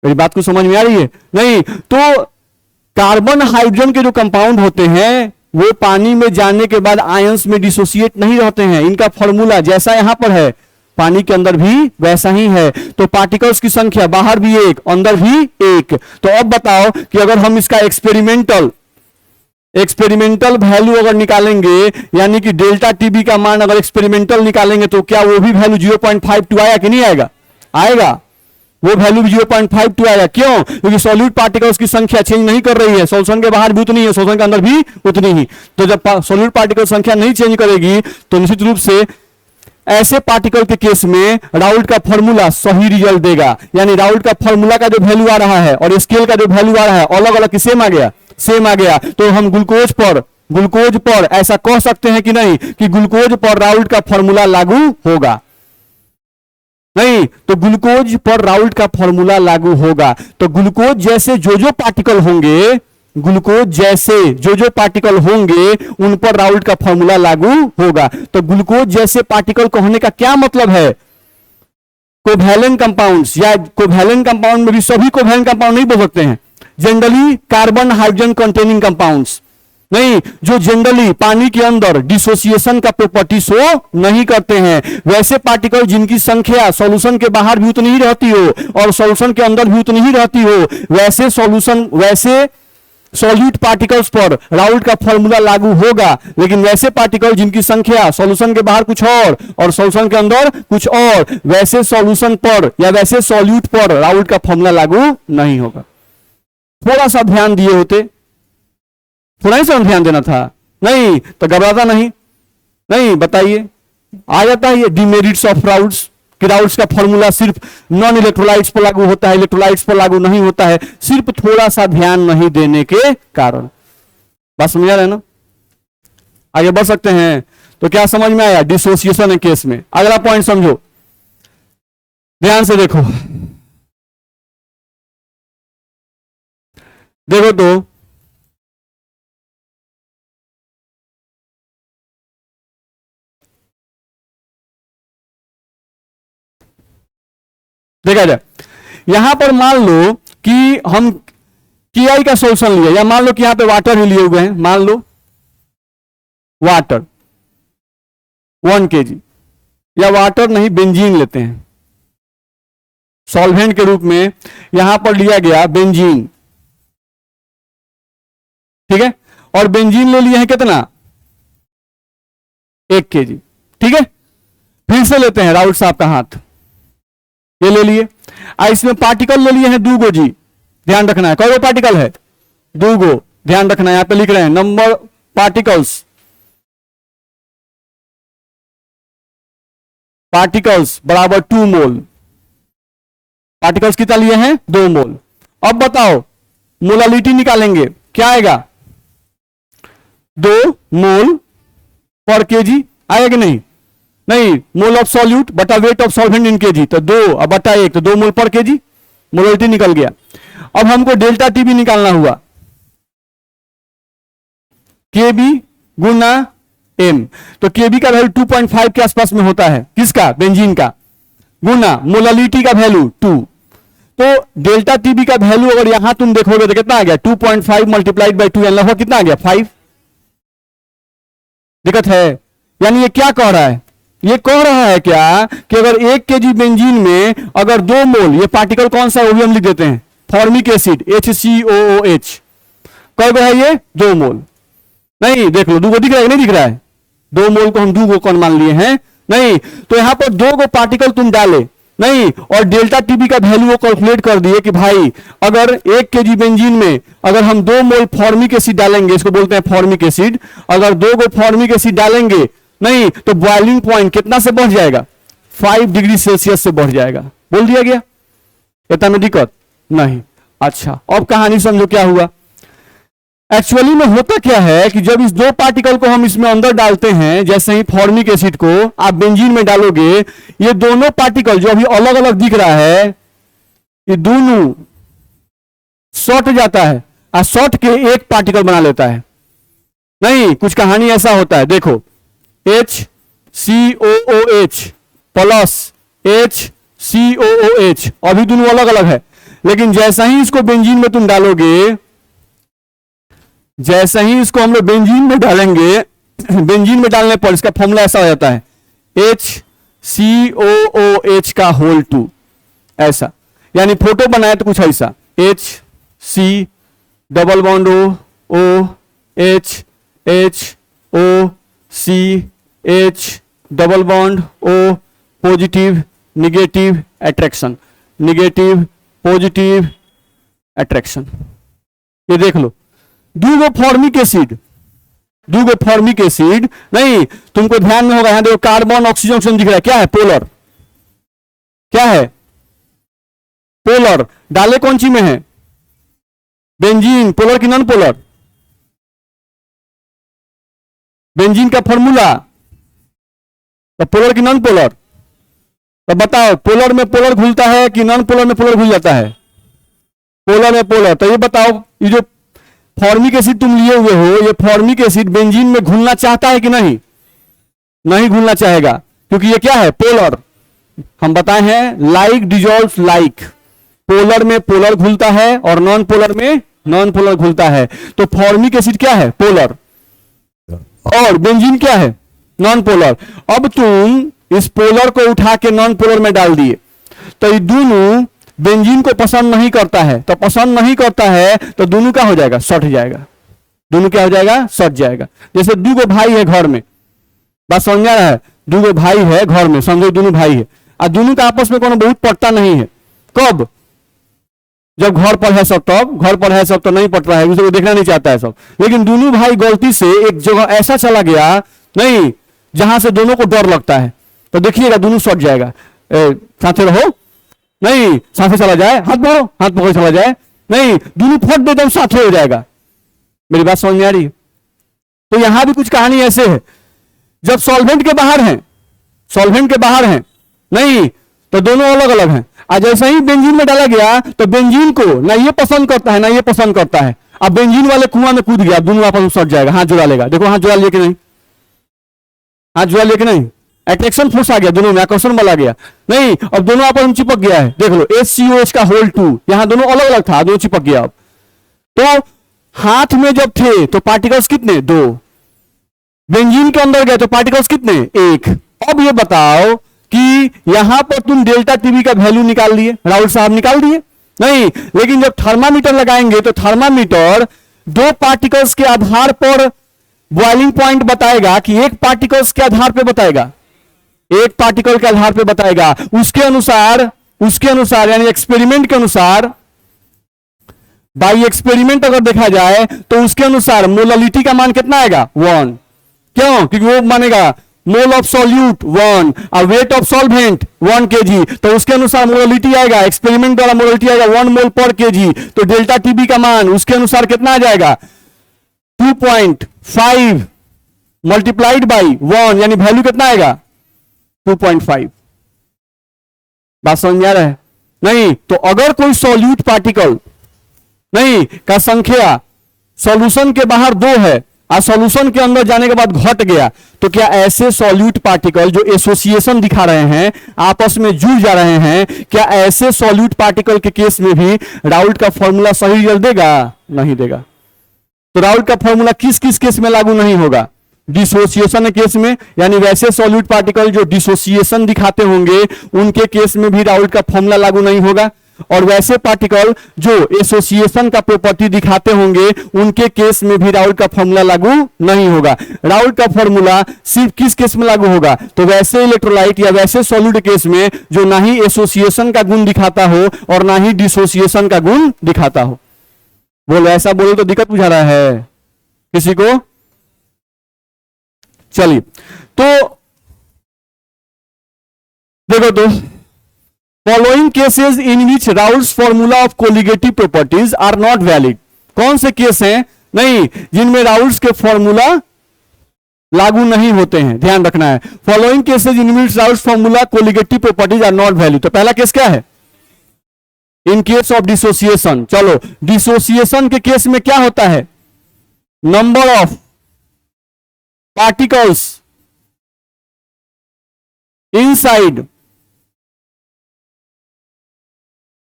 मेरी बात को समझ में आ रही है नहीं। तो कार्बन हाइड्रोजन के जो कंपाउंड होते हैं वो पानी में जाने के बाद आयंस में डिसोसिएट नहीं रहते हैं। इनका फॉर्मूला जैसा यहां पर है पानी के अंदर भी वैसा ही है। तो पार्टिकल्स की संख्या बाहर भी 1 अंदर भी 1। तो अब बताओ कि अगर हम इसका एक्सपेरिमेंटल वैल्यू अगर निकालेंगे यानी कि डेल्टा टीबी का मान अगर एक्सपेरिमेंटल निकालेंगे तो क्या वो भी वैल्यू 0.52 आया कि नहीं आएगा, आएगा। वो वैल्यू भी 0.52 आएगा। क्यों, क्योंकि सॉल्यूट पार्टिकल्स की संख्या चेंज नहीं कर रही है, सॉल्यूशन के बाहर भी उतनी है, सॉल्यूशन के अंदर भी उतनी ही। तो जब सॉल्यूट पार्टिकल संख्या नहीं चेंज करेगी तो निश्चित रूप से ऐसे पार्टिकल के केस में राउल्ट का फॉर्मूला सही रिजल्ट देगा। यानी राउल्ट का फॉर्मूला का जो वैल्यू आ रहा है और स्केल का जो वैल्यू आ रहा है अलग अलग सेम आ गया, सेम आ गया। तो हम ग्लूकोज पर ग्लूकोज पर ऐसा कह सकते हैं कि नहीं कि ग्लूकोज पर राउल्ट का फॉर्मूला लागू होगा? नहीं, तो ग्लूकोज पर राउल्ट का फॉर्मूला लागू होगा। तो ग्लूकोज जैसे जो पार्टिकल होंगे, ग्लूकोज जैसे जो पार्टिकल होंगे उन पर राउल्ट का फॉर्मूला लागू होगा। तो ग्लूकोज जैसे पार्टिकल कहने का क्या मतलब है? कोवैलेंट कंपाउंड्स, या कोवैलेंट कंपाउंड में भी सभी कोवैलेंट कंपाउंड नहीं बोल सकते हैं। Generally carbon hydrogen containing compounds, नहीं, जो जनरली पानी के अंदर डिसोसिएशन का प्रॉपर्टी शो नहीं करते हैं, वैसे पार्टिकल जिनकी संख्या सॉल्यूशन के बाहर भी उतनी ही रहती हो और सॉल्यूशन के अंदर भी उतनी ही रहती हो, वैसे सॉल्यूट पार्टिकल्स पर राउल्ट का फॉर्मूला लागू होगा। लेकिन वैसे पार्टिकल जिनकी संख्या सॉल्यूशन के बाहर कुछ और सॉल्यूशन के अंदर कुछ और, वैसे सॉल्यूशन पर या वैसे सॉल्यूट पर राउल्ट का फॉर्मूला लागू नहीं होगा। थोड़ा सा ध्यान दिए होते, थोड़ा ही सा ध्यान देना था। नहीं तो घबराता नहीं, नहीं बताइए, आ जाता है ये डिमेरिट्स ऑफ राउल्ट्स कि राउल्ट्स का फॉर्मूला सिर्फ नॉन इलेक्ट्रोलाइट्स पर लागू होता है, इलेक्ट्रोलाइट्स पर लागू नहीं होता है, सिर्फ थोड़ा सा ध्यान नहीं देने के कारण। बात समझ आ रहा है ना? आगे बढ़ सकते हैं। तो क्या समझ में आया डिसोसिएशन के केस में? अगला पॉइंट समझो, ध्यान से देखो। देखो तो देखा जाए, यहां पर मान लो कि हम KI का सोल्यूशन लिया, या मान लो कि यहां पे वाटर ही लिए हुए हैं, मान लो वाटर 1 kg, या वाटर नहीं बेंजीन लेते हैं सॉल्वेंट के रूप में, यहां पर लिया गया बेंजीन, ठीक है, और बेंजीन ले लिए हैं कितना? 1 kg, ठीक है। फिर से लेते हैं राउल्ट साहब का हाथ, ये ले लिए, इसमें पार्टिकल ले लिए हैं 2 गो जी, ध्यान रखना है। कई गो पार्टिकल है? 2 गो, ध्यान रखना है। यहां पे लिख रहे हैं नंबर पार्टिकल्स, पार्टिकल्स बराबर 2 मोल। पार्टिकल्स कितना लिए हैं? 2 मोल। अब बताओ मोलालिटी निकालेंगे, क्या आएगा? 2 मोल पर केजी आएगा कि नहीं? नहीं, मोल ऑफ सॉल्यूट बटा weight of solvent in KG, तो 2 बटा 1, तो 2 मोल पर केजी, मोलालिटी निकल गया। अब हमको डेल्टा टी भी निकालना हुआ, केबी गुना एम, तो केबी का वैल्यू 2.5 के आसपास में होता है, किसका? बेंजीन का, गुना मोलालिटी का वैल्यू 2, तो डेल्टा टीबी का वैल्यू अगर यहां तुम देखोगे तो कितना आ गया? 2.5 मल्टीप्लाइड बाई 2, लगभग कितना आ गया? 5। दिक्कत है? यानी ये क्या कह रहा है? ये कह रहा है क्या कि अगर 1 kg बेंजीन में अगर 2 मोल, ये पार्टिकल कौन सा है वो भी हम लिख देते हैं, फॉर्मिक एसिड HCOOH, कब है ये? 2 मोल। नहीं, देख लो 2 गो दिख रहा है, नहीं दिख रहा है? 2 मोल को हम 2 गो कौन मान लिए हैं? नहीं, तो यहां पर 2 गो पार्टिकल तुम डाले, नहीं, और डेल्टा टीबी का वैल्यू कैलकुलेट कर दिए कि भाई अगर 1 kg बेंजीन में अगर हम 2 मोल फॉर्मिक एसिड डालेंगे, इसको बोलते हैं फॉर्मिक एसिड, अगर 2 गो फॉर्मिक एसिड डालेंगे, नहीं, तो बॉइलिंग पॉइंट कितना से बढ़ जाएगा? 5 डिग्री सेल्सियस से बढ़ जाएगा। बोल दिया गया, इतना में दिक्कत नहीं। अच्छा, अब कहानी समझो क्या हुआ। एक्चुअली में होता क्या है कि जब इस 2 पार्टिकल को हम इसमें अंदर डालते हैं, जैसे ही फॉर्मिक एसिड को आप बेंजीन में डालोगे, ये दोनों पार्टिकल जो अभी अलग अलग दिख रहा है, ये दोनों सॉर्ट जाता है और सॉर्ट के एक पार्टिकल बना लेता है। नहीं, कुछ कहानी ऐसा होता है, देखो HCOOH प्लस HCOOH, अभी दोनों अलग अलग है, लेकिन जैसा ही इसको बेंजीन में तुम डालोगे, जैसे ही इसको हम लोग बेंजीन में डालेंगे, बेंजीन में डालने पर इसका फॉर्मूला ऐसा हो जाता है HCOOH का होल 2, ऐसा। यानी फोटो बनाए तो कुछ ऐसा, HC double bond O H H O C H double bond O, positive negative attraction, negative positive attraction. ये देख लो, 2 गो फॉर्मिक एसिड, 2 गो फॉर्मिक एसिड, नहीं, तुमको ध्यान में होगा, यहां देखो कार्बन ऑक्सीजन दिख रहा है, क्या है? पोलर, क्या है? पोलर। डाले कौन सी में है? बेंजीन। पोलर की नॉन पोलर? बेंजीन का फॉर्मूला, तो पोलर की नॉन पोलर, तो बताओ पोलर में पोलर घुलता है कि नॉन पोलर में पोलर घुल जाता है? पोलर में पोलर। तो ये बताओ, ये जो फॉर्मिक एसिड तुम लिए हुए हो, ये फॉर्मिक एसिड बेंजीन में घुलना चाहता है कि नहीं? नहीं घुलना चाहेगा, क्योंकि ये क्या है? पोलर। हम बताए हैं लाइक डिजॉल्व लाइक, पोलर में पोलर घुलता है और नॉन पोलर में नॉन पोलर घुलता है। तो फॉर्मिक एसिड क्या है? पोलर, और बेंजीन क्या है? Non polar. अब तुम इस पोलर को उठा के नॉन पोलर में डाल दिए, तो ये दोनों बेंजीन को पसंद नहीं करता है, तो पसंद नहीं करता है तो दोनों क्या हो जाएगा? सट जाएगा। दोनों क्या हो जाएगा? सट जाएगा। जैसे दो गो भाई है घर में, बात समझ आ रहा है? दो गो भाई है घर में, समझो दोनों भाई है, और दोनों का आपस में कोनो बहुत पटता नहीं है। कब? जब घर पर है सब, तब। घर पर है सब तो नहीं पट रहा है, दूसरे को देखना नहीं चाहता है सब। लेकिन दोनों भाई गलती से एक जगह ऐसा चला गया नहीं जहां से दोनों को डर लगता है, तो देखिएगा दोनों सट जाएगा। साथे रहो, नहीं साथे चला जाए, हाथ पकड़ो, हाथ पकड़ चला जाए, नहीं दोनों फट दे एकदम साथे हो जाएगा। मेरी बात समझ में आ रही है? तो यहां भी कुछ कहानी ऐसे है, जब सॉल्वेंट के बाहर हैं, सॉल्वेंट के बाहर हैं नहीं, तो दोनों अलग अलग हैं। आज जैसे ही बेंजीन में डाला गया तो बेंजीन को ना ये पसंद करता है ना ये पसंद करता है। अब बेंजीन वाले कुआं में कूद गया, दोनों आपस में सट जाएगा। हाथ जुड़ा लेगा, देखो हाथ जुड़ा लिए कि नहीं? हाथ जुड़ा लिए कि नहीं? अट्रैक्शन फोर्स आ गया दोनों में, आकर्षण बल आ गया नहीं। अब दोनों आपस में चिपक गया है, देख लो HCOH का होल 2, यहां दोनों अलग अलग था, दोनों चिपक गया। अब तो हाथ में जब थे तो पार्टिकल्स कितने? 2। बेंजीन के अंदर गए तो पार्टिकल्स कितने? 1। अब ये बताओ कि यहां पर तुम डेल्टा टीबी का वैल्यू निकाल लिए, राहुल साहब निकाल दिए नहीं, लेकिन जब थर्मामीटर लगाएंगे तो थर्मामीटर 2 पार्टिकल्स के आधार पर बॉइलिंग पॉइंट बताएगा कि एक पार्टिकल्स के आधार पर बताएगा? एक पार्टिकल के आधार पर बताएगा। उसके अनुसार यानी एक्सपेरिमेंट के अनुसार, बाई एक्सपेरिमेंट अगर देखा जाए तो उसके अनुसार मोलालिटी का मान कितना आएगा? 1। क्यों? क्योंकि वो मानेगा मोल ऑफ सॉल्यूट 1 और वेट ऑफ सॉल्वेंट 1 kg, तो उसके अनुसार मोलालिटी आएगा, एक्सपेरिमेंट द्वारा मोलालिटी आएगा 1 मोल पर kg। तो डेल्टा टीबी का मान उसके अनुसार कितना आ जाएगा? 2.5 मल्टीप्लाइड बाई 1, यानी वैल्यू कितना आएगा? 2.5। बात समझ में आ रहा है? नहीं तो अगर कोई सॉल्यूट पार्टिकल नहीं का संख्या सॉल्यूशन के बाहर 2 है और सॉल्यूशन के अंदर जाने के बाद घट गया, तो क्या ऐसे सॉल्यूट पार्टिकल जो एसोसिएशन दिखा रहे हैं, आपस में जुड़ जा रहे हैं, क्या ऐसे सॉल्यूट पार्टिकल के केस में भी राउल्ट का फॉर्मूला सही रिजल्ट देगा? नहीं देगा। तो राउल्ट का फॉर्मूला किस किस केस में लागू नहीं होगा? डिसोसिएशन केस में, यानी वैसे सॉल्यूट पार्टिकल जो डिसोसिएशन दिखाते होंगे उनके केस में भी राउल्ट का फॉर्मूला लागू नहीं होगा, और वैसे पार्टिकल जो एसोसिएशन का प्रॉपर्टी दिखाते होंगे उनके केस में भी राउल्ट का फॉर्मूला लागू नहीं होगा। राउल्ट का फॉर्मूला सिर्फ किस केस में लागू होगा? तो वैसे इलेक्ट्रोलाइट या वैसे सॉल्यूट केस में जो ना ही एसोसिएशन का गुण दिखाता हो और ना ही डिसोसिएशन का गुण दिखाता हो। बोलो, ऐसा बोलो तो दिक्कत बुझा रहा है किसी को? चलिए, तो देखो, तो following cases in which Raoult's formula of colligative properties are not valid. कौन से केस हैं नहीं जिनमें राउल्ट्स के फॉर्मूला लागू नहीं होते हैं? ध्यान रखना है, following cases in which Raoult's formula colligative properties are not valid. तो पहला केस क्या है? In case of dissociation. चलो, डिसोसिएशन के केस में क्या होता है? Number of particles inside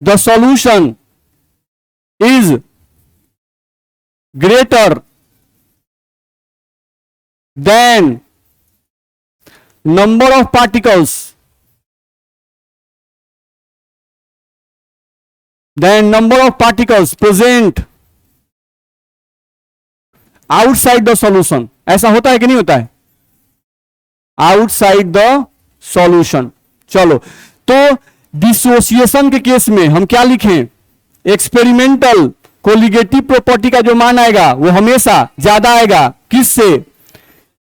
the solution is greater than number of particles present outside the solution। ऐसा होता है कि नहीं होता है? outside the solution। चलो, तो डिसोसिएशन के केस में हम क्या लिखें? एक्सपेरिमेंटल कोलिगेटिव प्रॉपर्टी का जो मान आएगा वो हमेशा ज्यादा आएगा किससे?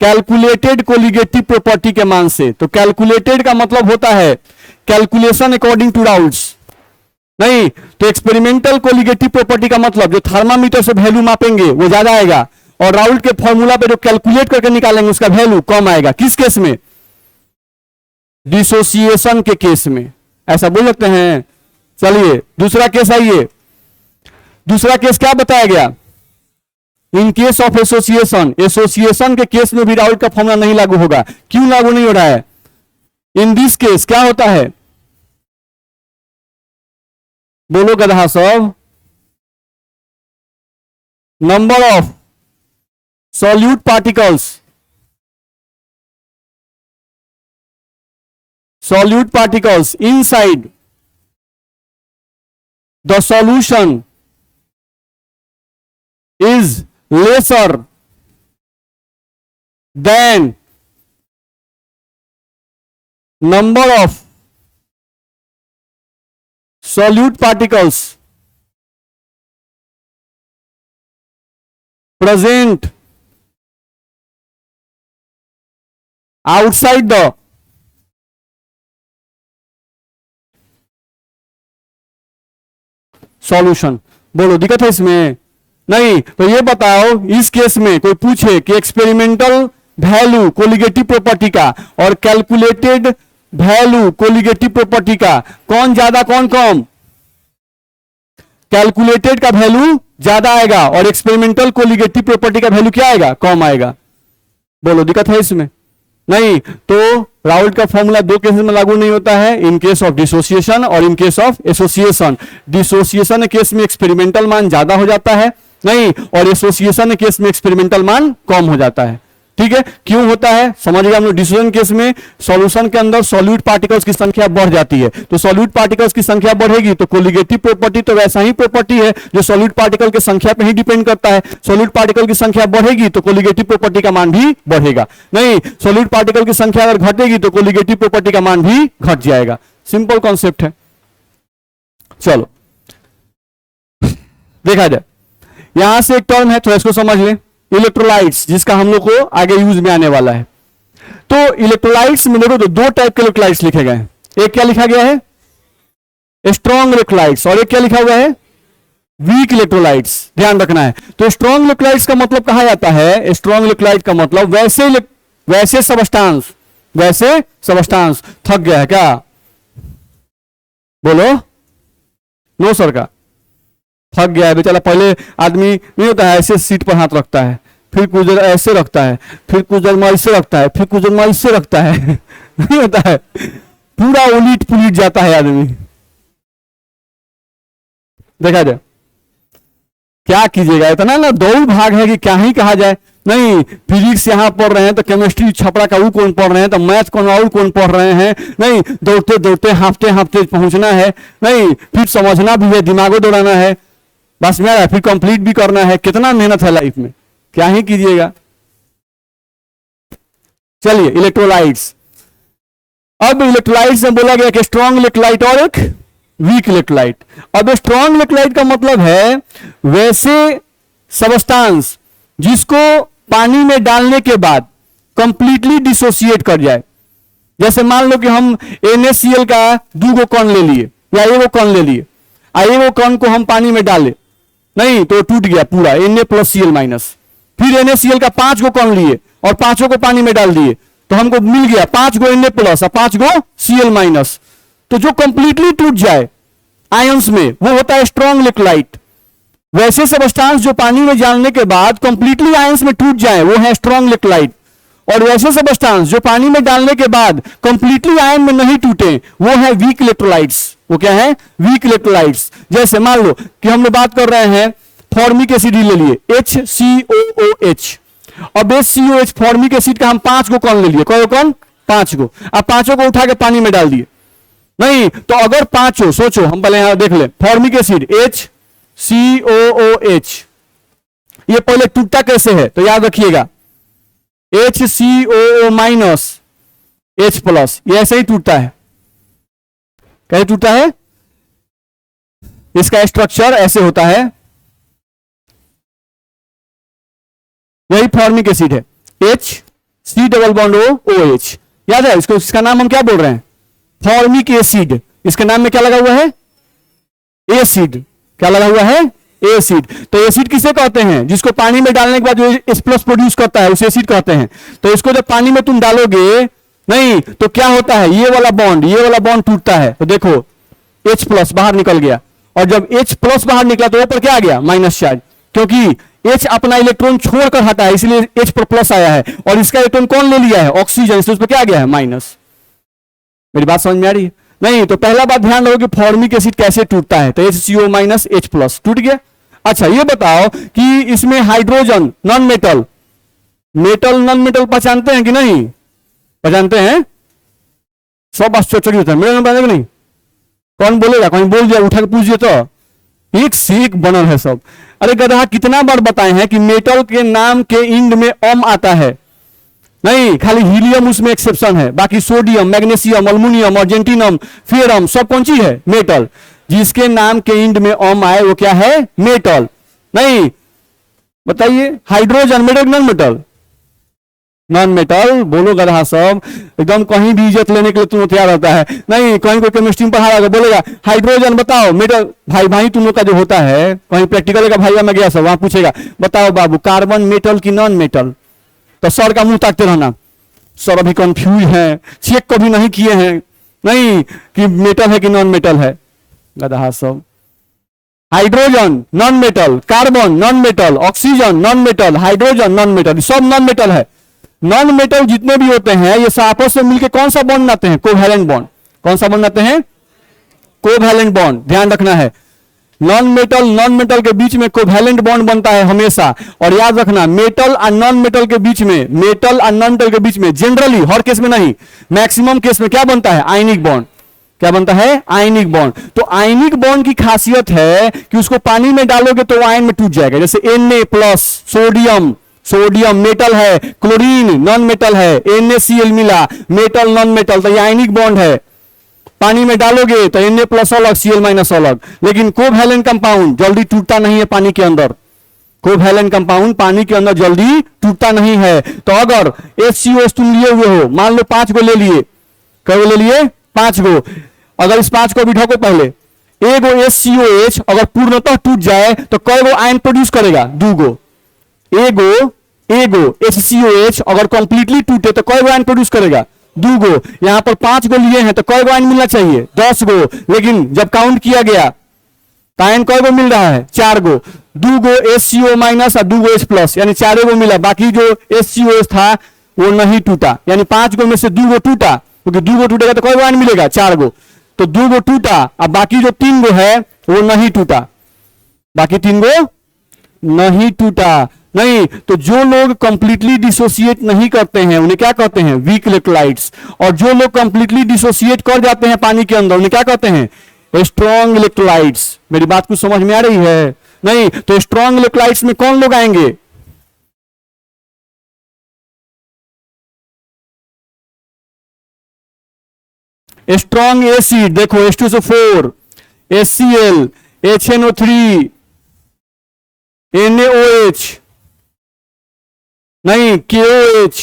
कैलकुलेटेड कोलिगेटिव प्रॉपर्टी के मान से। तो कैलकुलेटेड का मतलब होता है कैलकुलेशन अकॉर्डिंग टू राउल्ट्स नहीं, तो एक्सपेरिमेंटल कोलिगेटिव प्रॉपर्टी का मतलब जो थर्मामीटर से वैल्यू मापेंगे वो ज्यादा आएगा, और राउल्ट के फॉर्मूला पे जो कैलकुलेट करके निकालेंगे उसका वैल्यू कम आएगा। किस केस में? डिसोसिएशन के केस में, ऐसा बोल सकते हैं। चलिए दूसरा केस आइए, दूसरा केस क्या बताया गया? इन केस ऑफ एसोसिएशन, एसोसिएशन के केस में भी राउल्ट का फॉर्मूला नहीं लागू होगा। क्यों लागू नहीं हो रहा है? इन दिस केस क्या होता है? बोलो गधा सब। Number of solute particles, solute particles inside the solution is lesser than number of solute particles present outside the solution. बोलो दिक्कत है इसमें? नहीं तो ये बताओ, इस केस में कोई पूछे कि एक्सपेरिमेंटल वैल्यू कोलिगेटिव प्रॉपर्टी का और कैलकुलेटेड वैल्यू कोलिगेटिव प्रॉपर्टी का कौन ज्यादा कौन कम? कैलकुलेटेड का वैल्यू ज्यादा आएगा और एक्सपेरिमेंटल कोलिगेटिव प्रॉपर्टी का वैल्यू क्या आएगा? कम आएगा। बोलो दिक्कत है इसमें? नहीं तो राउल्ट का फॉर्मूला दो केसेस में लागू नहीं होता है, इन केस ऑफ डिसोसिएशन और इन case of association. Dissociation case में एक्सपेरिमेंटल मान ज्यादा हो जाता है, नहीं, और एसोसिएशन केस में एक्सपेरिमेंटल मान कम हो जाता है। ठीक है, क्यों होता है समझिएगा हम लोग। डिसोसिएशन केस में सॉल्यूशन के अंदर सॉल्यूट पार्टिकल्स की संख्या बढ़ जाती है, तो सॉल्यूट पार्टिकल्स की संख्या बढ़ेगी तो कोलिगेटिव प्रॉपर्टी तो वैसा ही प्रॉपर्टी है जो सॉल्यूट पार्टिकल की संख्या पे ही डिपेंड करता है। सॉल्यूट पार्टिकल की संख्या बढ़ेगी तो कोलिगेटिव प्रॉपर्टी का मान भी बढ़ेगा, नहीं सॉल्यूट पार्टिकल की संख्या अगर घटेगी तो कोलिगेटिव प्रॉपर्टी का मान भी घट जाएगा। सिंपल कॉन्सेप्ट है। चलो देखा जाए, यहां से एक टर्म है थोड़ा इसको समझ लें, इलेक्ट्रोलाइट्स, जिसका हम लोग को आगे यूज में आने वाला है। तो इलेक्ट्रोलाइट्स में देखो तो दो टाइप के इलेक्ट्रोलाइट्स लिखे गए हैं। एक क्या लिखा गया है? स्ट्रॉन्ग इलेक्ट्रोलाइट्स, और एक क्या लिखा हुआ है? Weak electrolytes. ध्यान रखना है। तो स्ट्रॉन्ग इलेक्ट्रोलाइट्स का मतलब कहा जाता है, स्ट्रॉन्ग इलेक्ट्रोलाइट का मतलब वैसे सबस्टांस, वैसे सबस्टांस। थक गया है क्या? बोलो नो सर का थक गया है बेचारा। पहले आदमी नहीं होता है ऐसे सीट पर हाथ रखता है, फिर कुछ देर ऐसे रखता है, फिर कुछ देर ऐसे रखता है, फिर कुछ देर ऐसे रखता है नहीं होता है, पूरा उलीट पुलीट जाता है आदमी। देखा जाए क्या कीजिएगा, इतना ना दौड़ भाग है कि क्या ही कहा जाए। नहीं फिजिक्स यहां पढ़ रहे हैं तो केमिस्ट्री छपरा का वो कौन पढ़ रहे हैं, तो मैथ कौन और कौन पढ़ रहे हैं। नहीं दौड़ते दौड़ते हाँफते हाँफते पहुंचना है, नहीं फिर समझना भी है, दिमागो दौड़ाना है, बस मेरा फिर कंप्लीट भी करना है। कितना मेहनत है लाइफ में, क्या ही कीजिएगा। चलिए इलेक्ट्रोलाइट्स। अब इलेक्ट्रोलाइट्स में बोला गया कि स्ट्रॉन्ग इलेक्ट्रोलाइट और एक वीक इलेक्ट्रोलाइट। अब स्ट्रॉन्ग इलेक्ट्रोलाइट का मतलब है वैसे सबस्टांस जिसको पानी में डालने के बाद कंप्लीटली डिसोसिएट कर जाए। जैसे मान लो कि हम NaCl का 2 कण ले लिए या 1 कण ले लिए, 1 कण को हम पानी में डाले, नहीं तो टूट गया पूरा Na+Cl-। फिर NaCl का 5 कण लिए और 5 को पानी में डाल दिए तो हमको मिल गया 5 Na+ और 5 Cl-। तो जो कंप्लीटली टूट जाए आयंस में वो होता है स्ट्रॉन्ग इलेक्ट्रोलाइट। वैसे सबस्टांस जो पानी में डालने के बाद कंप्लीटली आयंस में टूट जाए वो है स्ट्रॉन्ग इलेक्ट्रोलाइट, और वैसे सबस्टांस जो पानी में डालने के बाद कंप्लीटली आयन में नहीं टूटे वो है वीक इलेक्ट्रोलाइट्स। वो क्या है? Weak electrolytes. जैसे मान लो कि हम लोग बात कर रहे हैं फॉर्मिक एसिड ले लिए HCOOH, अब HCOH फॉर्मिक एसिड का हम 5 कण ले लिए। कौन कौन? 5 को। अब 5 को उठा के पानी में डाल दिए, नहीं तो अगर 5 सोचो, हम पहले यहां देख ले फॉर्मिक एसिड HCOOH, ये पहले टूटता कैसे है तो याद रखिएगा HCOO- H+, ये ऐसे ही टूटता है। कैसे टूटता है? इसका स्ट्रक्चर ऐसे होता है, यही फॉर्मिक एसिड है HC≡OH। याद है इसको? इसका नाम हम क्या बोल रहे हैं? Formic acid. इसके नाम में क्या लगा हुआ है? एसिड। क्या लगा हुआ है? एसिड। तो एसिड किसे कहते हैं? जिसको पानी में डालने के बाद जो H प्लस प्रोड्यूस करता है उसे एसिड कहते हैं। तो इसको जब पानी में तुम डालोगे नहीं तो क्या होता है, ये वाला बॉन्ड टूटता है। तो देखो H प्लस बाहर निकल गया, और जब H प्लस बाहर निकला तो ऊपर क्या आ गया, माइनस चार्ज, क्योंकि H अपना इलेक्ट्रॉन छोड़कर हटा है इसलिए H पर प्लस आया है, और इसका इलेक्ट्रॉन कौन ले लिया है, ऑक्सीजन, इसलिए उस पर क्या आ गया है, माइनस। मेरी बात समझ में आ रही है? नहीं तो पहला बात ध्यान रखो कि फॉर्मिक एसिड कैसे टूटता है, तो HCO माइनस H प्लस टूट गया। अच्छा ये बताओ कि इसमें hydrogen non metal, non metal पहचानते हैं कि नहीं? पहचानते हैं? सब आश्चर्य होता है, मेरे नाम कि नहीं? कौन बोलेगा? कहीं बोल दिया, उठा के पूछ दिया तो एक से एक बनल है सब। अरे गधा, कितना बार बताए हैं कि मेटल के नाम के इंड में ओम आता है? नहीं, खाली हीलियम उसमें एक्सेप्शन है, बाकी सोडियम, मैग्नीशियम, अल्युमिनियम, अर्जेंटिनम, फेरम सब कौन सी है, मेटल। जिसके नाम के इंड में ओम आए वो क्या है, मेटल। नहीं बताइए, hydrogen metal non metal? Non metal. बोलो गधा सब, एकदम कहीं भी इज्जत लेने के लिए तुम तैयार रहता है। नहीं, कहीं कोई केमिस्ट्री में पढ़ा बोलेगा हाइड्रोजन बताओ मेटल, भाई तुम लोग का जो होता है कहीं प्रैक्टिकल का भाई में गया सब, वहां पूछेगा बताओ बाबू कार्बन मेटल की नॉन मेटल, तो सर का मुंह ताकते रहना, सर अभी कंफ्यूज है, चेक कभी नहीं किए हैं नहीं कि मेटल है कि नॉन मेटल है। गधा सब, hydrogen non metal, carbon non metal, oxygen non metal, hydrogen non metal, सब नॉन मेटल है। नॉन मेटल जितने भी होते हैं ये आपस में मिलकर कौन सा बॉन्ड बनाते हैं, कोवैलेंट बॉन्ड। कौन सा बॉन्ड बनाते हैं, कोवैलेंट बॉन्ड। ध्यान रखना है, नॉन मेटल के बीच में कोवैलेंट बॉन्ड बनता है हमेशा। और याद रखना, मेटल और नॉन मेटल के बीच में जनरली, हर केस में नहीं, मैक्सिमम केस में क्या बनता है, आयनिक बॉन्ड। क्या बनता है, आयनिक बॉन्ड। तो आयनिक बॉन्ड की खासियत है कि उसको पानी में डालोगे तो आयन में टूट जाएगा। जैसे Na+, सोडियम मेटल है, क्लोरीन नॉन मेटल है, NaCl मिला, मेटल नॉन मेटल, तो ये आयनिक बॉन्ड है। पानी में डालोगे तो Na+ अलग, Cl- अलग। लेकिन कोवैलेंट कंपाउंड जल्दी टूटता नहीं है पानी के अंदर। कोवैलेंट कंपाउंड पानी के अंदर जल्दी टूटता नहीं है। तो अगर HCOH तुम लिए हुए हो, मान लो 5 को ले लिए, कई ले लिए, 5 को, अगर इस 5 को भी ढको पहले, एगो HCOH अगर पूर्णतः टूट जाए तो कई गो आयन प्रोड्यूस करेगा, 2 गो। एगो HCOH अगर कंप्लीटली टूटे तो कई गो आयन प्रोड्यूस करेगा, 2 गो। यहां पर 5 गो लिए हैं तो कई गो आयन मिलना चाहिए, 10 गो। लेकिन जब काउंट किया गया तो आयन कई गो मिल रहा है, 4 गो। 2 गो HCO माइनस और 2 गो H प्लस, यानी 4 गो मिला। बाकी जो HCOH था वो नहीं टूटा, यानी 5 गो में से 2 गो टूटा, क्योंकि 2 गो टूटेगा तो कई गो आयन मिलेगा, 4 गो। तो 2 गो टूटा, अब बाकी जो 3 गो है वो नहीं टूटा, बाकी 3 गो नहीं टूटा। नहीं तो जो लोग कंप्लीटली डिसोसिएट नहीं करते हैं उन्हें क्या कहते हैं, वीक इलेक्ट्रोलाइट्स। और जो लोग कंप्लीटली डिसोसिएट कर जाते हैं पानी के अंदर उन्हें क्या कहते हैं, स्ट्रॉन्ग इलेक्ट्रोलाइट्स। मेरी बात कुछ समझ में आ रही है? नहीं तो स्ट्रॉन्ग इलेक्ट्रोलाइट्स में कौन लोग आएंगे, स्ट्रॉन्ग एसिड। देखो H2SO4, HCl, HNO3, NaOH, नहीं KOH,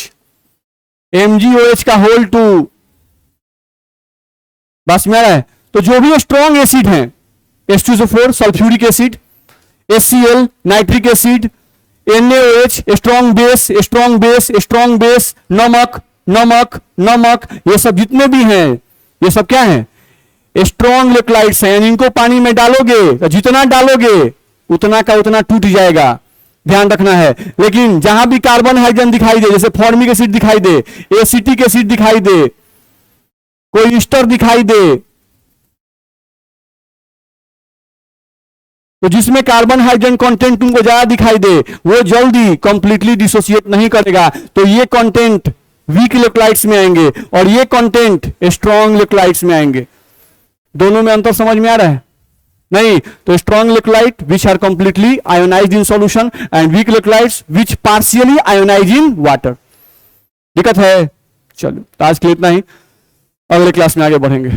MgOH का होल 2। बस में आ रहा है? तो जो भी स्ट्रॉन्ग एसिड हैं, H2SO4 sulphuric acid, HCl nitric acid, NaOH strong base, नमक, ये सब जितने भी हैं ये सब क्या हैं, स्ट्रॉन्ग इलेक्ट्रोलाइट्स हैं। इनको पानी में डालोगे तो जितना डालोगे उतना का उतना टूट जाएगा, ध्यान रखना है। लेकिन जहां भी कार्बन हाइड्रोजन दिखाई दे, जैसे फॉर्मिक एसिड दिखाई दे, एसिटिक एसिड दिखाई दे, कोई ईस्टर दिखाई दे, तो जिसमें कार्बन हाइड्रोजन कंटेंट तुमको ज्यादा दिखाई दे वो जल्दी कंप्लीटली डिसोसिएट नहीं करेगा। तो ये कंटेंट वीक इलेक्ट्रोलाइट्स में आएंगे और ये कंटेंट स्ट्रॉन्ग इलेक्ट्रोलाइट्स में आएंगे। दोनों में अंतर समझ में आ रहा है? नहीं तो strong electrolyte which are completely ionised in solution and weak electrolytes which partially ionise in water. दिक्कत है? चलो तो आज के लिए इतना ही, अगले क्लास में आगे बढ़ेंगे।